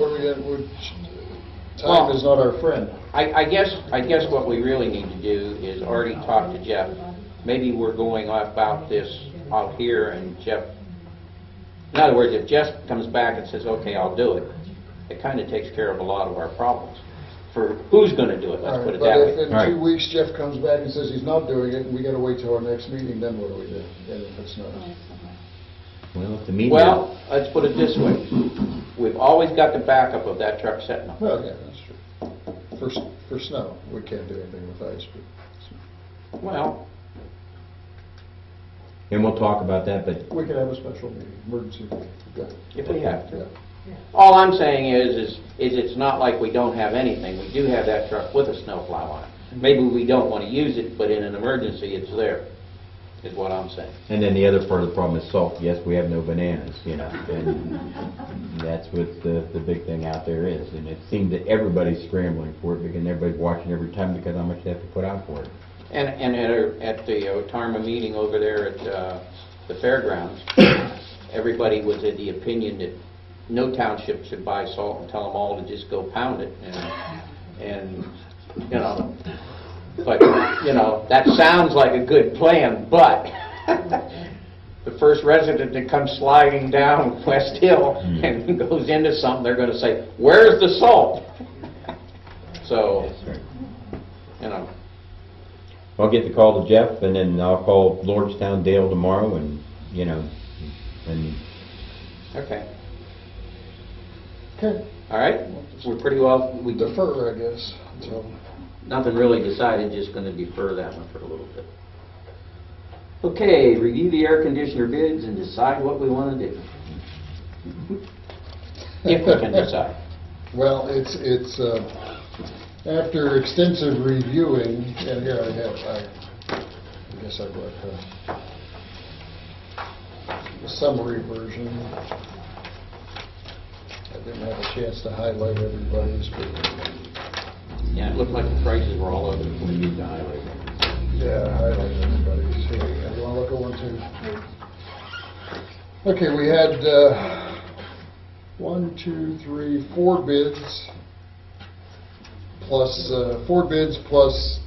[SPEAKER 3] time is not our friend.
[SPEAKER 1] I guess what we really need to do is already talk to Jeff. Maybe we're going about this out here and Jeff, in other words, if Jeff comes back and says, okay, I'll do it, it kind of takes care of a lot of our problems. For who's going to do it, let's put it that
[SPEAKER 3] But
[SPEAKER 1] way.
[SPEAKER 3] if in 2 weeks Jeff comes back and says he's not doing it, and we gotta wait till our next meeting, then what do we do? And if it's not?
[SPEAKER 2] Well, if the meeting.
[SPEAKER 1] Well, let's put it this way. We've always got the backup of that truck sitting up.
[SPEAKER 3] Well, yeah, that's true. For snow, we can't do anything with ice, but
[SPEAKER 1] Well,
[SPEAKER 2] And we'll talk about that, but
[SPEAKER 3] we can have a special meeting, emergency meeting. Go ahead.
[SPEAKER 1] if we have to.
[SPEAKER 3] Yeah.
[SPEAKER 1] All I'm saying is it's not like we don't have anything. We do have that truck with a snowplow on it. Maybe we don't want to use it, but in an emergency, it's there, is what I'm saying.
[SPEAKER 2] and then the other part of the problem is salt. Yes, we have no bananas, and that's what the big thing out there is. And it seems that everybody's scrambling for it because everybody's watching every time because how much they have to put out for it.
[SPEAKER 1] And at the Otarma meeting over there at the fairgrounds, everybody was of the opinion that no township should buy salt and tell them all to just go pound it. And but, that sounds like a good plan, but the first resident that comes sliding down West Hill and goes into something, they're going to say, where's the salt? So,
[SPEAKER 2] I'll get the call to Jeff, and then I'll call Lordstown Dale tomorrow, and
[SPEAKER 1] okay.
[SPEAKER 3] Okay.
[SPEAKER 1] All right? We're pretty well, we
[SPEAKER 3] Defer, I guess, until.
[SPEAKER 1] nothing really decided, just going to defer that one for a little bit. Okay, review the air conditioner bids and decide what we want to do. If we can decide.
[SPEAKER 3] Well, it's after extensive reviewing, and here I guess I've got the summary version. I didn't have a chance to highlight everybody's, but
[SPEAKER 1] Yeah, it looked like the prices were all over the place. You to highlight them.
[SPEAKER 3] yeah, highlight everybody's. Here, you want to look at one too? Okay, we had 4 bids, plus 4 bids plus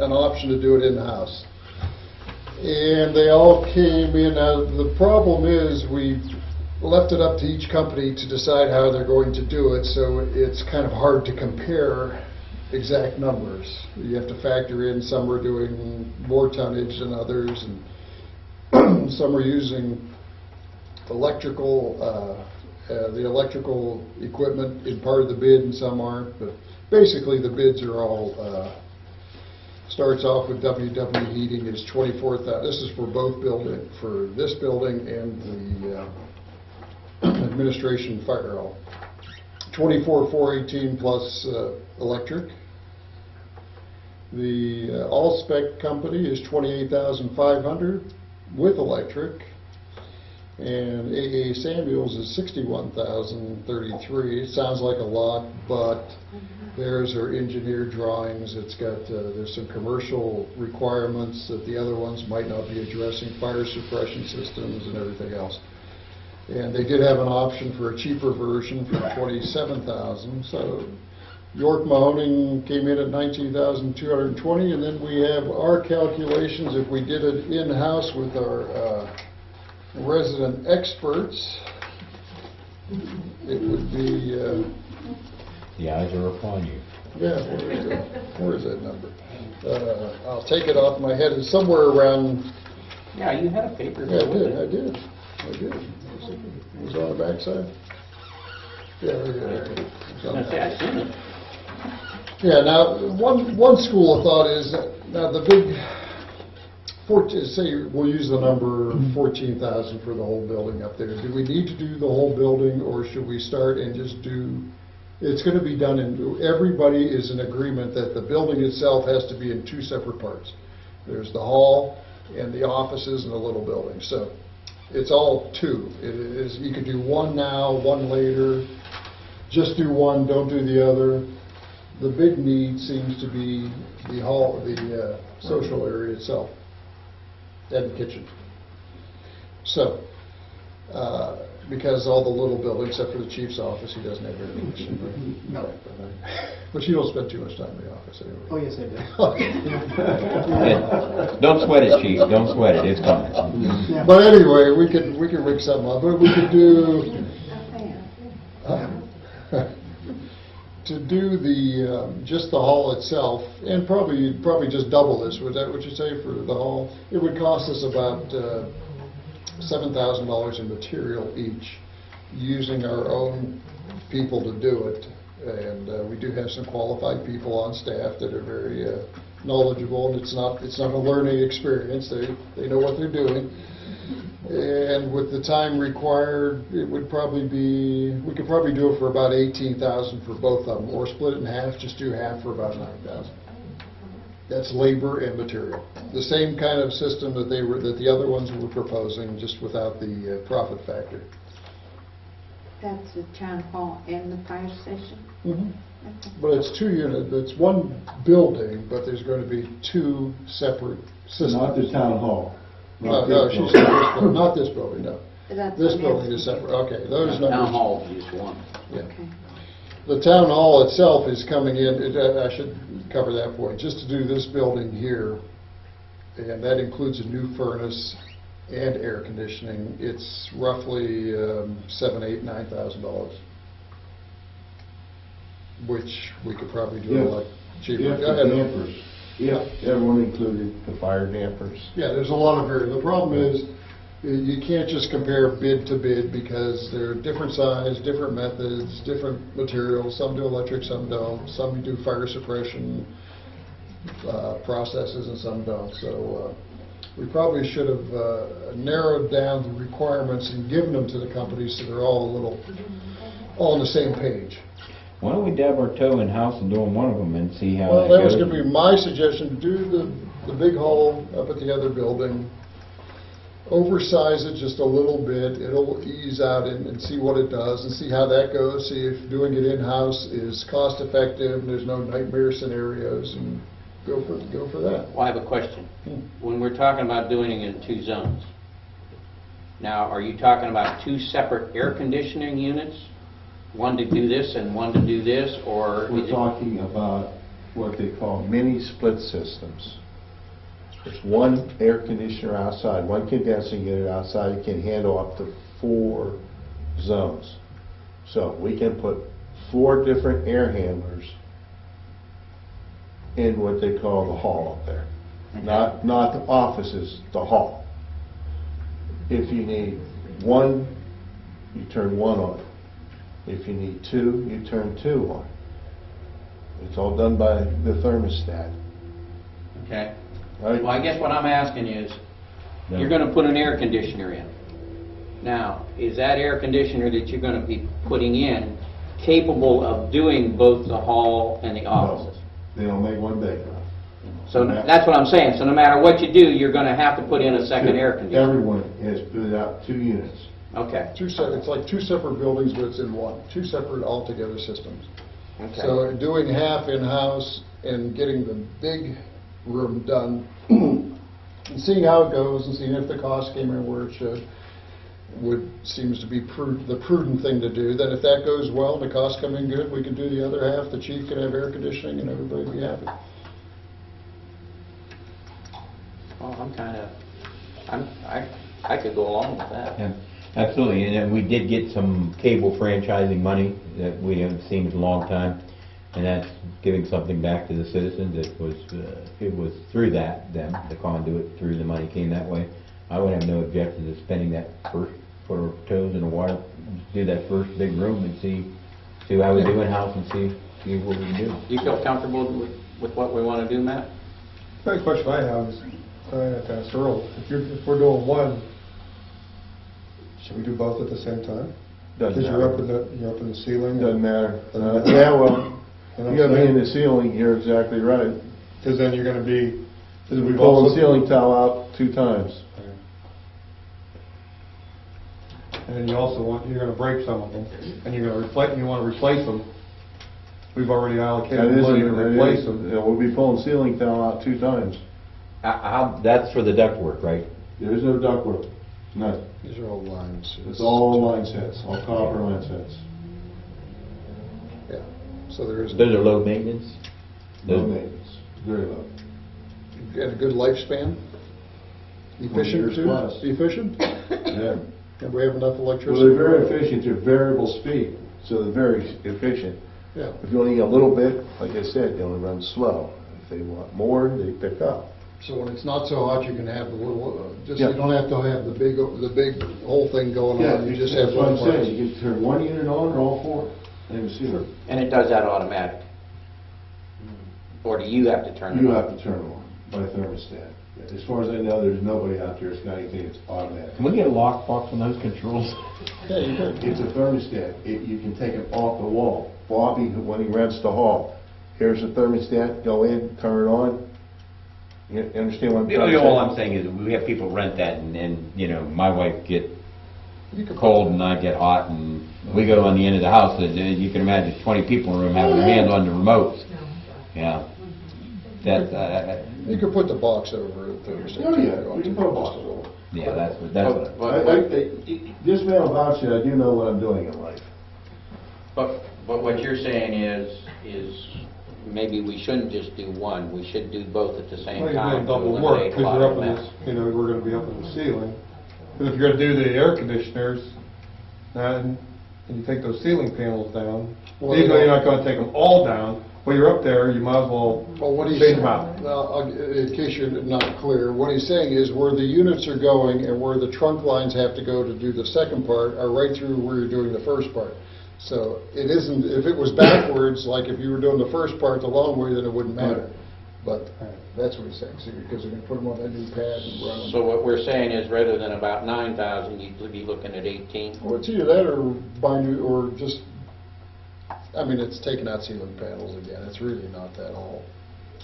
[SPEAKER 3] an option to do it in-house. And they all came in. The problem is we left it up to each company to decide how they're going to do it, so it's kind of hard to compare exact numbers. You have to factor in some are doing more tonnage than others, and some are using electrical, the electrical equipment in part of the bid, and some aren't. But basically, the bids are all starts off with WW Heating is 24,000. This is for both building, for this building and the administration fire hall. 24,418 plus electric. The all-spec company is 28,500 with electric, and AA Samuels is 61,033. It sounds like a lot, but there's our engineer drawings. It's got there's some commercial requirements that the other ones might not be addressing, fire suppression systems and everything else. And they did have an option for a cheaper version for $27,000. So York Mahoning came in at $19,220, and then we have our calculations if we did it in-house with our resident experts. It would be,
[SPEAKER 2] The eyes are upon you.
[SPEAKER 3] yeah, where is that number? I'll take it off my head. It's somewhere around,
[SPEAKER 1] Yeah, you had a paper
[SPEAKER 3] yeah,
[SPEAKER 1] there with
[SPEAKER 3] I
[SPEAKER 1] it.
[SPEAKER 3] did. It was on the backside? Yeah, there it is.
[SPEAKER 1] I was gonna say, I seen it.
[SPEAKER 3] Yeah, now, one school of thought is, now the big, say, we'll use the number 14,000 for the whole building up there. Do we need to do the whole building, or should we start and just do, it's gonna be done in, everybody is in agreement that the building itself has to be in two separate parts. There's the hall and the offices and the little building, so it's all two. It is, you could do one now, one later, just do one, don't do the other. The big need seems to be the hall, the social area itself, and the kitchen. So, because all the little buildings, except for the chief's office, he doesn't have air conditioning.
[SPEAKER 7] No.
[SPEAKER 3] But you don't spend too much time in the office anyway.
[SPEAKER 7] Oh, yes, I do.
[SPEAKER 2] Yeah. Don't sweat it, chief, don't sweat it, it's coming.
[SPEAKER 7] Yeah.
[SPEAKER 3] But anyway, we could rig something up, but we could do, to do the, just the hall itself, and probably just double this, was that what you say for the hall? It would cost us about $7,000 in material each, using our own people to do it. And we do have some qualified people on staff that are very knowledgeable, and it's not a learning experience. They know what they're doing. And with the time required, it would probably be, we could probably do it for about $18,000 for both of them, or split it in half, just do half for about $9,000. That's labor and material. The same kind of system that the other ones were proposing, just without the profit factor.
[SPEAKER 5] That's the town hall and the fire station? Okay.
[SPEAKER 3] But it's two units, it's one building, but there's going to be two separate systems.
[SPEAKER 9] Not the town hall.
[SPEAKER 3] No, she said this building, not this building, no.
[SPEAKER 5] That's
[SPEAKER 3] This
[SPEAKER 5] what
[SPEAKER 3] building
[SPEAKER 5] I'm
[SPEAKER 3] is
[SPEAKER 5] asking.
[SPEAKER 3] separate, okay, those numbers.
[SPEAKER 1] Town hall is just one.
[SPEAKER 3] Yeah.
[SPEAKER 5] Okay.
[SPEAKER 3] The town hall itself is coming in, I should cover that point, just to do this building here, and that includes a new furnace and air conditioning. It's roughly $7,000, $8,000, $9,000, which we could probably do a lot cheaper.
[SPEAKER 9] If
[SPEAKER 3] Go
[SPEAKER 9] the
[SPEAKER 3] ahead.
[SPEAKER 9] dampers, if everyone included the fire dampers.
[SPEAKER 3] Yeah, there's a lot of variables. The problem is, you can't just compare bid to bid, because they're different size, different methods, different materials. Some do electric, some don't. Some do fire suppression processes, and some don't. So we probably should have narrowed down the requirements and given them to the companies so they're all on the same page.
[SPEAKER 2] Why don't we dab our toe in-house and doing one of them and see how
[SPEAKER 3] Well,
[SPEAKER 2] that
[SPEAKER 3] that was
[SPEAKER 2] goes?
[SPEAKER 3] going to be my suggestion. Do the big hall up at the other building. Oversize it just a little bit. It'll ease out and see what it does and see how that goes. See if doing it in-house is cost effective and there's no nightmare scenarios, and go for that.
[SPEAKER 1] Well, I have a question. When we're talking about doing it in two zones, now, are you talking about two separate air conditioning units? One to do this and one to do this, or?
[SPEAKER 9] We're talking about what they call mini split systems. There's one air conditioner outside, one condensing unit outside. It can handle up to 4 zones. So we can put 4 different air handlers in what they call the hall up there.
[SPEAKER 1] Okay.
[SPEAKER 9] Not the offices, the hall. If you need 1, you turn 1 on. If you need 2, you turn 2 on. It's all done by the thermostat.
[SPEAKER 1] Okay.
[SPEAKER 9] Right?
[SPEAKER 1] Well, I guess what I'm asking is,
[SPEAKER 2] No.
[SPEAKER 1] you're going to put an air conditioner in. Now, is that air conditioner that you're going to be putting in capable of doing both the hall and the offices?
[SPEAKER 9] They don't make one big.
[SPEAKER 1] So that's what I'm saying. So no matter what you do, you're going to have to put in a second air conditioner.
[SPEAKER 9] Everyone has put out 2 units.
[SPEAKER 1] Okay.
[SPEAKER 3] It's like 2 separate buildings, but it's in one. 2 separate altogether systems.
[SPEAKER 1] Okay.
[SPEAKER 3] So doing half in-house and getting the big room done, and seeing how it goes and seeing if the cost came in where it should. seems to be the prudent thing to do. Then if that goes well, the costs come in good, we can do the other half, the chief can have air conditioning, and everybody be happy.
[SPEAKER 1] Well, I could go along with that.
[SPEAKER 2] Yeah, absolutely, and then we did get some cable franchising money that we haven't seen in a long time, and that's giving something back to the citizens. It was through the conduit, through the money came that way. I would have no objection to spending that first, put our toes in the water, do that first big room and see how we do in-house and see what we can do.
[SPEAKER 1] You feel comfortable with what we want to do, Matt?
[SPEAKER 6] The only question I have is, I have to ask Earl, if we're doing one, should we do both at the same time?
[SPEAKER 9] Doesn't
[SPEAKER 6] Because you're up in the ceiling.
[SPEAKER 9] Doesn't matter.
[SPEAKER 6] Doesn't matter.
[SPEAKER 9] Yeah, well,
[SPEAKER 6] You know
[SPEAKER 9] you
[SPEAKER 6] what I'm
[SPEAKER 9] gotta be in
[SPEAKER 6] saying?
[SPEAKER 9] the ceiling, you're exactly right.
[SPEAKER 6] Because then you're gonna be, because we've
[SPEAKER 9] Pull the
[SPEAKER 6] also.
[SPEAKER 9] ceiling tile out 2 times.
[SPEAKER 6] And then you're gonna break some of them, and you wanna replace them. We've already allocated money to replace them.
[SPEAKER 9] Yeah, we'll be pulling ceiling tile out 2 times.
[SPEAKER 2] That's for the ductwork, right?
[SPEAKER 9] There's no ductwork, none.
[SPEAKER 3] These are all lines.
[SPEAKER 9] It's all line sets, all copper line sets.
[SPEAKER 3] Yeah, so there is.
[SPEAKER 2] Those are low maintenance?
[SPEAKER 9] No maintenance, very low.
[SPEAKER 3] And a good lifespan?
[SPEAKER 9] 20
[SPEAKER 3] Efficient
[SPEAKER 9] years
[SPEAKER 3] too?
[SPEAKER 9] plus.
[SPEAKER 3] Efficient?
[SPEAKER 9] Yeah.
[SPEAKER 3] And we have enough
[SPEAKER 9] Well,
[SPEAKER 3] electricity?
[SPEAKER 9] they're very efficient, they're variable speed, so they're very efficient.
[SPEAKER 3] Yeah.
[SPEAKER 9] If you only need a little bit, like I said, they only run slow. If they want more, they pick up.
[SPEAKER 3] So when it's not so hot, you can have the little,
[SPEAKER 9] Yeah.
[SPEAKER 3] you don't have to have the big whole thing going on, you just have
[SPEAKER 9] That's what I'm
[SPEAKER 3] one part.
[SPEAKER 9] saying, you can turn one unit on or all 4. And you see it.
[SPEAKER 1] And it does that automatic? Or do you have to turn it on?
[SPEAKER 9] You have to turn it on by thermostat. As far as I know, there's nobody out there that's got anything that's automatic.
[SPEAKER 2] Can we get a lockbox on those controls?
[SPEAKER 3] Yeah, you can.
[SPEAKER 9] It's a thermostat. You can take it off the wall. Bobby, when he rents the hall, here's the thermostat, go in, turn it on. You understand what I'm trying to say?
[SPEAKER 2] All I'm saying is, we have people rent that, and you know, my wife get
[SPEAKER 3] You can-
[SPEAKER 2] cold and I get hot, and we go on the end of the house, and you can imagine 20 people in the room having their hands on the remotes. Yeah.
[SPEAKER 3] You could put the box over the thermostat.
[SPEAKER 9] Oh, yeah, you can put a box over.
[SPEAKER 2] Yeah, that's what.
[SPEAKER 9] This man will vouch that I do know what I'm doing in life.
[SPEAKER 1] But what you're saying is maybe we shouldn't just do one, we should do both at the same
[SPEAKER 6] Well, you're
[SPEAKER 1] time.
[SPEAKER 6] doing
[SPEAKER 1] to
[SPEAKER 6] double work,
[SPEAKER 1] eliminate a
[SPEAKER 6] because
[SPEAKER 1] lot
[SPEAKER 6] you're
[SPEAKER 1] of
[SPEAKER 6] up in
[SPEAKER 1] mess.
[SPEAKER 6] this, we're gonna be up in the ceiling. Because if you're gonna do the air conditioners, and you take those ceiling panels down,
[SPEAKER 3] Well,
[SPEAKER 6] even though you're not gonna take them all down, when you're up there, you might as well
[SPEAKER 3] Well, what he's
[SPEAKER 6] change
[SPEAKER 3] saying,
[SPEAKER 6] them out.
[SPEAKER 3] well, in case you're not clear, what he's saying is where the units are going and where the trunk lines have to go to do the second part are right through where you're doing the first part. So it isn't, if it was backwards, like if you were doing the first part the long way, then it wouldn't matter. But that's what he's saying, see, because they're gonna put them on that new pad and run them.
[SPEAKER 1] So what we're saying is rather than about 9,000, you'd be looking at 18.
[SPEAKER 3] Well, it's either that or buy new, or just, I mean, it's taking out ceiling panels again, it's really not that all.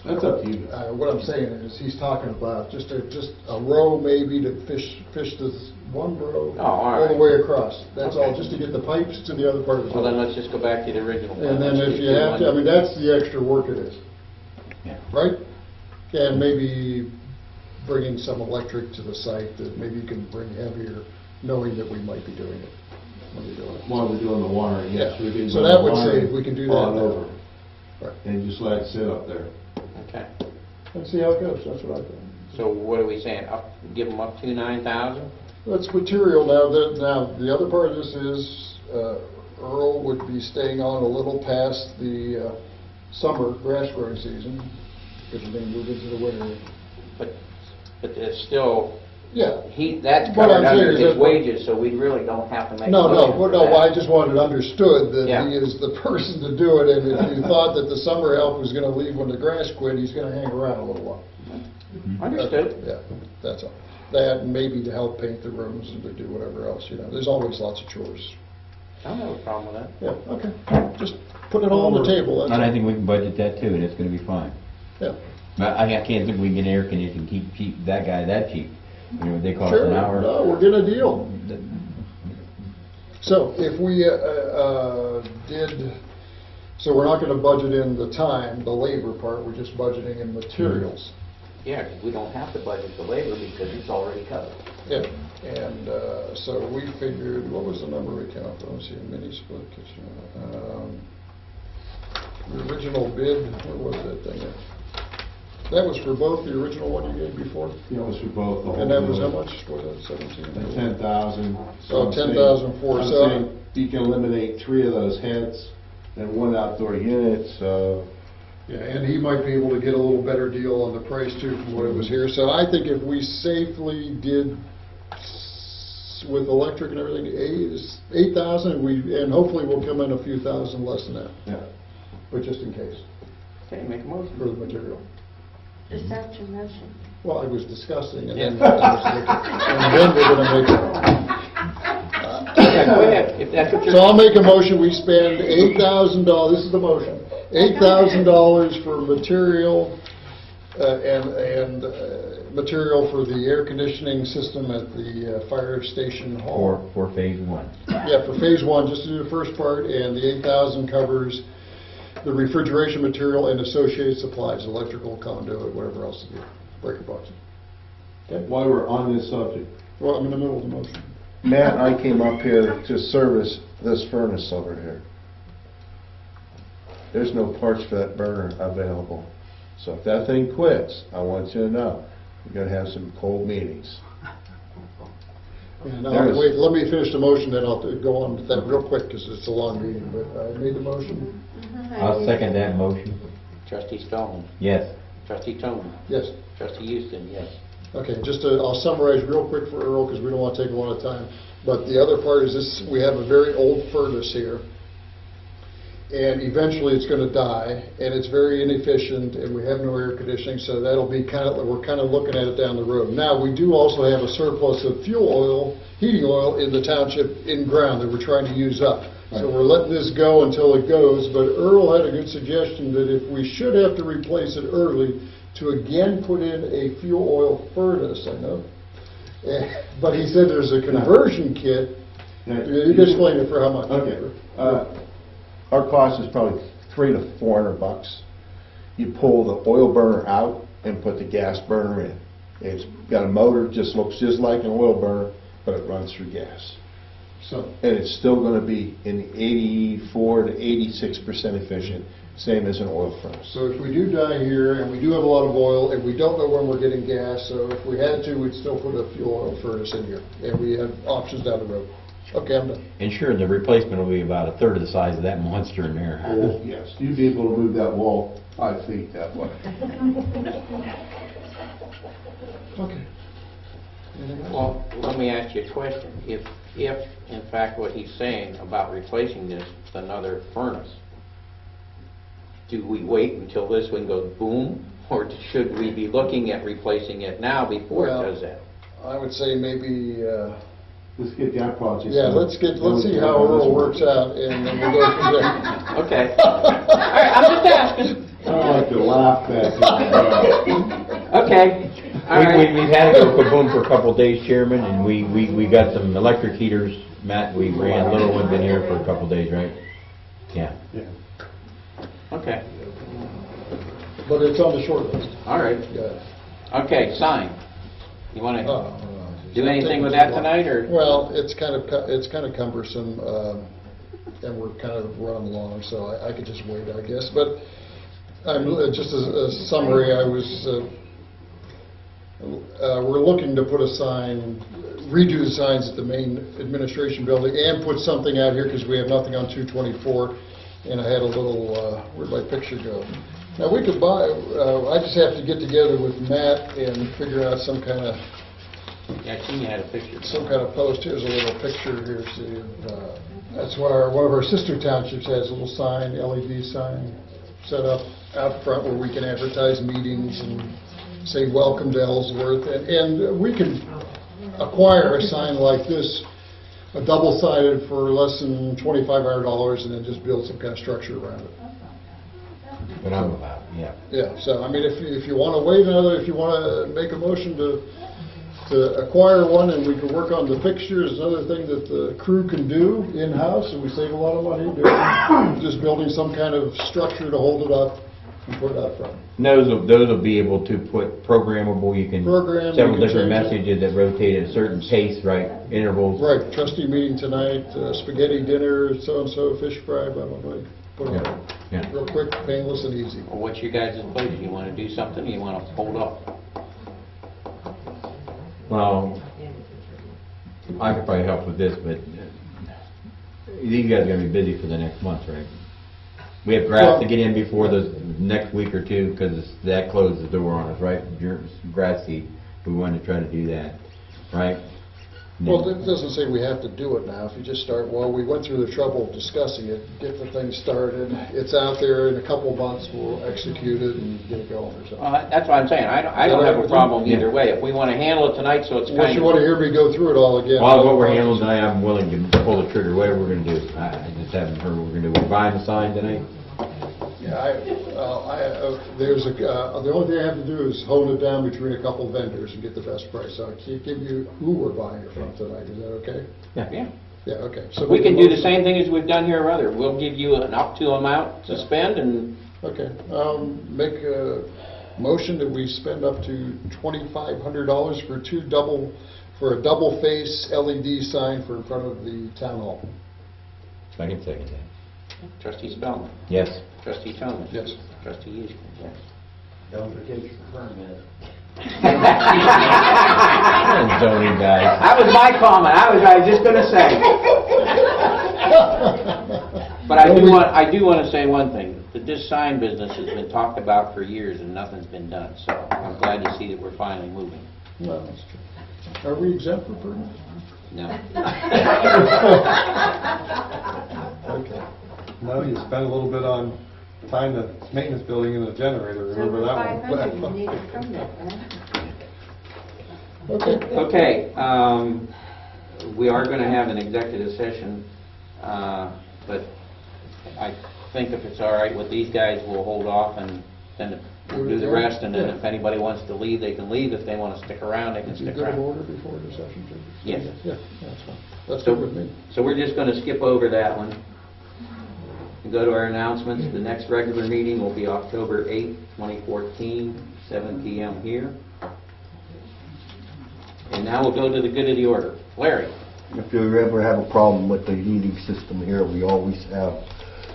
[SPEAKER 9] That's up to you.
[SPEAKER 3] What I'm saying is, he's talking about just a row maybe to fish this one row
[SPEAKER 1] Oh, all
[SPEAKER 3] all the
[SPEAKER 1] right.
[SPEAKER 3] way across. That's all,
[SPEAKER 1] Okay.
[SPEAKER 3] just to get the pipes to the other part of the
[SPEAKER 1] Well, then
[SPEAKER 3] building.
[SPEAKER 1] let's just go back to the original plan.
[SPEAKER 3] And then
[SPEAKER 1] Let's
[SPEAKER 3] if
[SPEAKER 1] do
[SPEAKER 3] you have to, I
[SPEAKER 1] 200.
[SPEAKER 3] mean, that's the extra work it is,
[SPEAKER 2] Yeah.
[SPEAKER 3] right? And maybe bringing some electric to the site that maybe you can bring heavier, knowing that we might be doing it when you're doing it.
[SPEAKER 9] While we're doing the wiring, yes.
[SPEAKER 3] Yeah.
[SPEAKER 9] we can
[SPEAKER 3] So
[SPEAKER 9] run
[SPEAKER 3] that
[SPEAKER 9] the
[SPEAKER 3] would
[SPEAKER 9] wiring
[SPEAKER 3] save, we can do that
[SPEAKER 9] on
[SPEAKER 3] now.
[SPEAKER 9] over.
[SPEAKER 3] Right.
[SPEAKER 9] And just let it sit up there.
[SPEAKER 1] Okay.
[SPEAKER 3] Let's see how it goes, that's what I think.
[SPEAKER 1] So what are we saying, give them up to 9,000?
[SPEAKER 3] That's material. Now, the other part of this is Earl would be staying on a little past the summer grass growing season, because we're going to move into the winter.
[SPEAKER 1] But it's still,
[SPEAKER 3] Yeah.
[SPEAKER 1] that's
[SPEAKER 3] What I'm
[SPEAKER 1] covered
[SPEAKER 3] saying
[SPEAKER 1] under
[SPEAKER 3] is
[SPEAKER 1] his
[SPEAKER 3] that-
[SPEAKER 1] wages, so we really don't have to make a
[SPEAKER 3] No,
[SPEAKER 1] motion for that.
[SPEAKER 3] I just wanted it understood that
[SPEAKER 1] Yeah.
[SPEAKER 3] he is the person to do it, and if you thought that the summer help was going to leave when the grass quit, he's going to hang around a little while.
[SPEAKER 1] Understood.
[SPEAKER 3] Yeah, that's all. That, and maybe to help paint the rooms and to do whatever else, There's always lots of chores.
[SPEAKER 1] I don't have a problem with that.
[SPEAKER 3] Yeah, okay. Just put it all on the table, that's
[SPEAKER 2] And
[SPEAKER 3] all.
[SPEAKER 2] I think we can budget that too, and it's gonna be fine.
[SPEAKER 3] Yeah.
[SPEAKER 2] I can't think we can get air conditioning, keep cheap, that guy that cheap. You know, what they cost
[SPEAKER 3] Sure,
[SPEAKER 2] an hour.
[SPEAKER 3] no, we're getting a deal. So if we so we're not gonna budget in the time, the labor part, we're just budgeting in materials.
[SPEAKER 1] Yeah, 'cause we don't have to budget the labor because it's already covered.
[SPEAKER 3] Yeah, and so we figured, what was the number we came up with? Let's see, a mini split kitchen. The original bid, what was that thing? That was for both the original one you gave before?
[SPEAKER 9] Yeah, it was for both. the whole
[SPEAKER 3] And that was how
[SPEAKER 9] deal.
[SPEAKER 3] much? Was that 17?
[SPEAKER 9] 10,000.
[SPEAKER 3] Oh, 10,004,
[SPEAKER 9] I'm
[SPEAKER 3] so-
[SPEAKER 9] saying you can eliminate 3 of those heads and 1 outdoor unit, so
[SPEAKER 3] Yeah, and he might be able to get a little better deal on the price too from what it was here. So I think if we safely did with electric and everything, 8,000, and hopefully we'll come in a few thousand less than that,
[SPEAKER 9] yeah.
[SPEAKER 3] but just in case,
[SPEAKER 1] Okay, make a motion.
[SPEAKER 3] for the material.
[SPEAKER 5] Is that your motion?
[SPEAKER 3] Well, I was discussing, and then,
[SPEAKER 1] Yeah.
[SPEAKER 3] and then we're gonna make
[SPEAKER 1] Yeah, go ahead, if that's what
[SPEAKER 3] it.
[SPEAKER 1] you're...
[SPEAKER 3] So I'll make a motion, we spend $8,000, this is the motion, $8,000 for material, and material for the air conditioning system at the fire station hall.
[SPEAKER 2] For phase 1.
[SPEAKER 3] Yeah, for phase 1, just to do the first part, and the 8,000 covers the refrigeration material and associated supplies, electrical, conduit, whatever else to do, breaker boxes. Okay?
[SPEAKER 9] While we're on this subject,
[SPEAKER 3] Well, I'm in the middle of the motion.
[SPEAKER 9] Matt and I came up here to service this furnace over here. There's no parts for that burner available. So if that thing quits, I want you to know, we're gonna have some cold meetings.
[SPEAKER 3] And
[SPEAKER 9] There is-
[SPEAKER 3] wait, let me finish the motion, then I'll go on to that real quick, because it's a long meeting, but I made the motion.
[SPEAKER 2] I'll second that motion.
[SPEAKER 1] Trustee Stone,
[SPEAKER 2] Yes.
[SPEAKER 1] trustee Tony,
[SPEAKER 3] Yes.
[SPEAKER 1] trustee Houston, yes.
[SPEAKER 3] Okay, just I'll summarize real quick for Earl, because we don't want to take a lot of time. But the other part is this, we have a very old furnace here, and eventually it's going to die, and it's very inefficient, and we have no air conditioning, so that'll be we're kind of looking at it down the road. Now, we do also have a surplus of fuel oil, heating oil in the township in ground that we're trying to use up. So we're letting this go until it goes, but Earl had a good suggestion that if we should have to replace it early, to again put in a fuel oil furnace, I know. But he said there's a conversion kit. You can explain it for how much?
[SPEAKER 9] Okay. Our cost is probably $300 to $400. You pull the oil burner out and put the gas burner in. It's got a motor, just looks just like an oil burner, but it runs through gas.
[SPEAKER 3] So,
[SPEAKER 9] And it's still going to be in 84 to 86% efficient, same as an oil furnace.
[SPEAKER 3] so if we do die here, and we do have a lot of oil, and we don't know when we're getting gas, so if we had to, we'd still put a fuel oil furnace in here, and we have options down the road. Okay, I'm done.
[SPEAKER 2] And sure, the replacement will be about a third of the size of that monster in there.
[SPEAKER 9] Oh, yes, you'd be able to move that wall 5 feet that way.
[SPEAKER 3] Okay. Anything else?
[SPEAKER 1] Well, let me ask you a question. If in fact what he's saying about replacing this with another furnace, do we wait until this one goes boom? Or should we be looking at replacing it now before it
[SPEAKER 3] Well,
[SPEAKER 1] does that?
[SPEAKER 3] I would say maybe,
[SPEAKER 9] Let's get that project.
[SPEAKER 3] yeah, let's see how Earl works out, and then we'll go from there.
[SPEAKER 1] Okay. All right, I'm just asking.
[SPEAKER 9] I don't like to laugh back.
[SPEAKER 1] Okay. All right.
[SPEAKER 2] We've had it go kaboom for a couple of days, Chairman, and we got some electric heaters. Matt, we ran little ones in here for a couple of days, right? Yeah.
[SPEAKER 1] Okay.
[SPEAKER 3] But it's on the short list.
[SPEAKER 1] All right.
[SPEAKER 3] Yeah.
[SPEAKER 1] Okay, sign. You want to
[SPEAKER 3] Oh,
[SPEAKER 1] do anything with that tonight, or?
[SPEAKER 3] Well, it's kind of cumbersome, and we're kind of running along, so I could just wait, I guess. But just as a summary, we're looking to put a sign, redo the signs at the main administration building, and put something out here because we have nothing on 224. And I had a little, where'd my picture go? Now we could buy. I just have to get together with Matt and figure out some kind of.
[SPEAKER 1] Yeah, I seen you had a picture.
[SPEAKER 3] Some kind of post. Here's a little picture here, see, that's what one of our sister townships has, a little sign, LED sign, set up out front where we can advertise meetings and say, welcome to Ellsworth, and we can acquire a sign like this, a double-sided for less than $2,500, and then just build some kind of structure around it.
[SPEAKER 2] But I'm about, yeah.
[SPEAKER 3] Yeah, so, I mean, if you want to wait if you want to make a motion to acquire one, and we can work on the fixtures, another thing that the crew can do in-house, and we save a lot of money doing, just building some kind of structure to hold it up. Put it up front.
[SPEAKER 2] Those will be able to put programmable, you can,
[SPEAKER 3] Program,
[SPEAKER 2] several
[SPEAKER 3] you can
[SPEAKER 2] different
[SPEAKER 3] change it.
[SPEAKER 2] messages that rotate at a certain pace, right, intervals.
[SPEAKER 3] Right, trustee meeting tonight, spaghetti dinner, so-and-so, fish fry, blah, blah, blah. Put it up.
[SPEAKER 2] Yeah.
[SPEAKER 3] Real quick, painless and easy.
[SPEAKER 1] Well, what's your guys' pleasure? You want to do something, or you want to hold off?
[SPEAKER 2] Well, I could probably help with this, but these guys are gonna be busy for the next month, right? We have grass to get in before the next week or two, because that closed the door on us, right? Grass seed, we wanted to try to do that, right?
[SPEAKER 3] Well, it doesn't say we have to do it now. If you just start, well, we went through the trouble of discussing it, get the thing started. It's out there, in a couple of months, we'll execute it and get it going or something.
[SPEAKER 1] That's what I'm saying. I don't have a problem either way. If we want to handle it tonight, so it's
[SPEAKER 3] Unless
[SPEAKER 1] kind
[SPEAKER 3] you want to
[SPEAKER 1] of...
[SPEAKER 3] hear me go through it all again.
[SPEAKER 2] Well, what we're handling tonight, I'm willing to pull the trigger, whatever we're gonna do. I just haven't heard what we're gonna do. We're buying the sign tonight?
[SPEAKER 3] Yeah, the only thing I have to do is hold it down between a couple of vendors and get the best price. I can't give you who we're buying it from tonight. Is that okay?
[SPEAKER 1] Yeah.
[SPEAKER 3] Yeah, okay. So
[SPEAKER 1] We can do the same thing as we've done here or other. We'll give you an up to amount to spend, and
[SPEAKER 3] Okay, make a motion that we spend up to $2,500 for a double face LED sign for in front of the town hall.
[SPEAKER 2] I can second that.
[SPEAKER 1] Trustee Spellman.
[SPEAKER 2] Yes.
[SPEAKER 1] Trustee Thomas.
[SPEAKER 3] Yes.
[SPEAKER 1] Trustee Easter. Yes.
[SPEAKER 4] Don't forget your permit.
[SPEAKER 2] Zoning guys.
[SPEAKER 1] That was my comment. I was just going to say. But I do want to say one thing, that this sign business has been talked about for years and nothing's been done. So I'm glad to see that we're finally moving.
[SPEAKER 3] Well, that's true. Are we exempt for permits?
[SPEAKER 1] No.
[SPEAKER 3] Okay.
[SPEAKER 6] No, you spend a little bit on time the maintenance building and the generator, remember that one?
[SPEAKER 5] $500, you need a permit, right?
[SPEAKER 3] Okay.
[SPEAKER 1] Okay, we are going to have an executive session, but I think if it's all right with these guys, we'll hold off and then we'll do the rest, and then if anybody wants to leave, they can leave. If they want to stick around, they can
[SPEAKER 3] Is it
[SPEAKER 1] stick
[SPEAKER 3] good of
[SPEAKER 1] around.
[SPEAKER 3] order before the session, too?
[SPEAKER 1] Yes.
[SPEAKER 3] Yeah, that's fine. That's good with me.
[SPEAKER 1] So we're just going to skip over that one and go to our announcements. The next regular meeting will be October 8th, 2014, 7 p.m. here. And now we'll go to the good of the order. Larry?
[SPEAKER 10] If you ever have a problem with the heating system here, we always have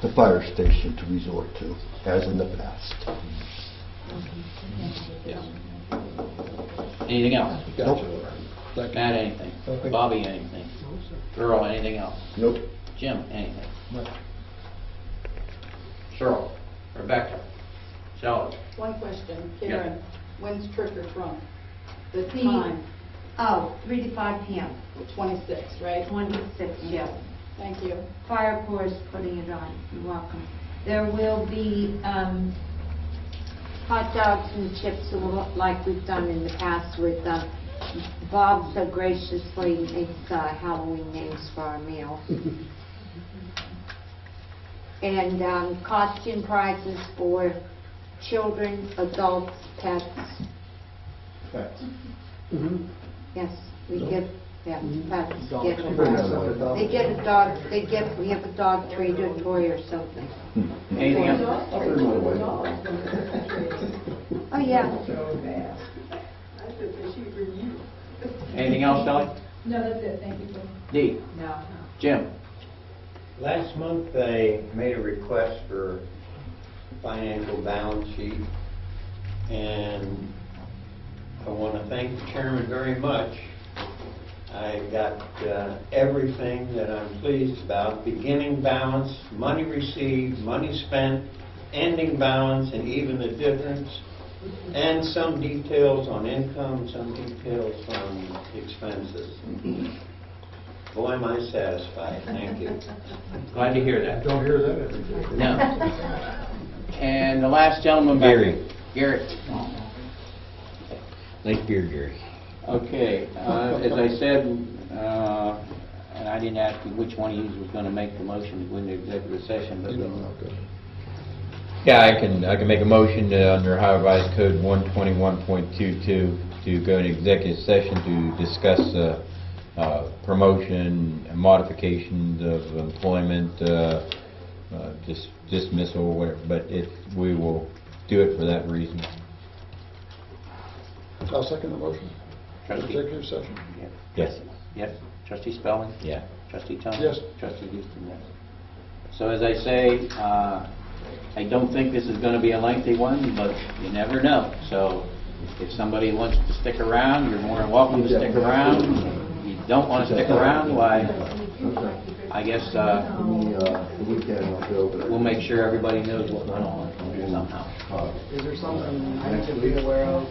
[SPEAKER 10] the fire station to resort to, as in the past.
[SPEAKER 1] Yes. Anything else?
[SPEAKER 3] Gotcha. Thank you.
[SPEAKER 1] Matt, anything?
[SPEAKER 3] Nothing.
[SPEAKER 1] Bobby, anything? Earl, anything else?
[SPEAKER 10] Nope.
[SPEAKER 1] Jim, anything? Cheryl? Rebecca? Shelley?
[SPEAKER 11] One question,
[SPEAKER 1] Yeah.
[SPEAKER 11] Karen, when's trick or trunk? The
[SPEAKER 5] The-
[SPEAKER 11] time,
[SPEAKER 5] 3 to 5 p.m.
[SPEAKER 11] 26, right?
[SPEAKER 5] 26, yes.
[SPEAKER 11] Thank you.
[SPEAKER 5] Fire Corps is putting it on. You're welcome. There will be hot dogs and chips, like we've done in the past with Bob so graciously makes Halloween names for our meals. And costume prizes for children, adults, pets. Yes, we give, yeah, pets get they get a dog, we have a dog treat or toy or something.
[SPEAKER 1] Anything else?
[SPEAKER 5] Oh, yeah.
[SPEAKER 1] Anything else, Shelley?
[SPEAKER 11] No, that's it, thank you.
[SPEAKER 1] Dee?
[SPEAKER 11] No.
[SPEAKER 1] Jim?
[SPEAKER 4] Last month, I made a request for financial balance sheet, and I want to thank the chairman very much. I got everything that I'm pleased about, beginning balance, money received, money spent, ending balance, and even the difference, and some details on income, some details on expenses. Boy, am I satisfied. Thank you.
[SPEAKER 1] Glad to hear that.
[SPEAKER 3] Don't hear that every day.
[SPEAKER 1] No. And the last gentleman back.
[SPEAKER 2] Gary.
[SPEAKER 1] Gary.
[SPEAKER 2] Nice beard, Gary.
[SPEAKER 1] Okay, as I said, and I didn't ask you which one of you was going to make the motion to go into executive session, but
[SPEAKER 3] You know how good.
[SPEAKER 2] Yeah, I can make a motion under Ohio Revised Code 121.22 to go into executive session to discuss promotion, modifications of employment, dismissal, whatever. But we will do it for that reason.
[SPEAKER 3] I'll second the motion.
[SPEAKER 1] Trustee?
[SPEAKER 3] Executive session.
[SPEAKER 1] Yeah.
[SPEAKER 2] Yes.
[SPEAKER 1] Yes. Trustee Spelling?
[SPEAKER 2] Yeah.
[SPEAKER 1] Trustee Thomas?
[SPEAKER 3] Yes.
[SPEAKER 1] Trustee Houston, yes. So as I say, I don't think this is going to be a lengthy one, but you never know. So if somebody wants to stick around, you're more than welcome to stick around. If you don't want to stick around, why, I guess we'll make sure everybody knows what went on somehow.
[SPEAKER 7] Is there something I need to be aware of?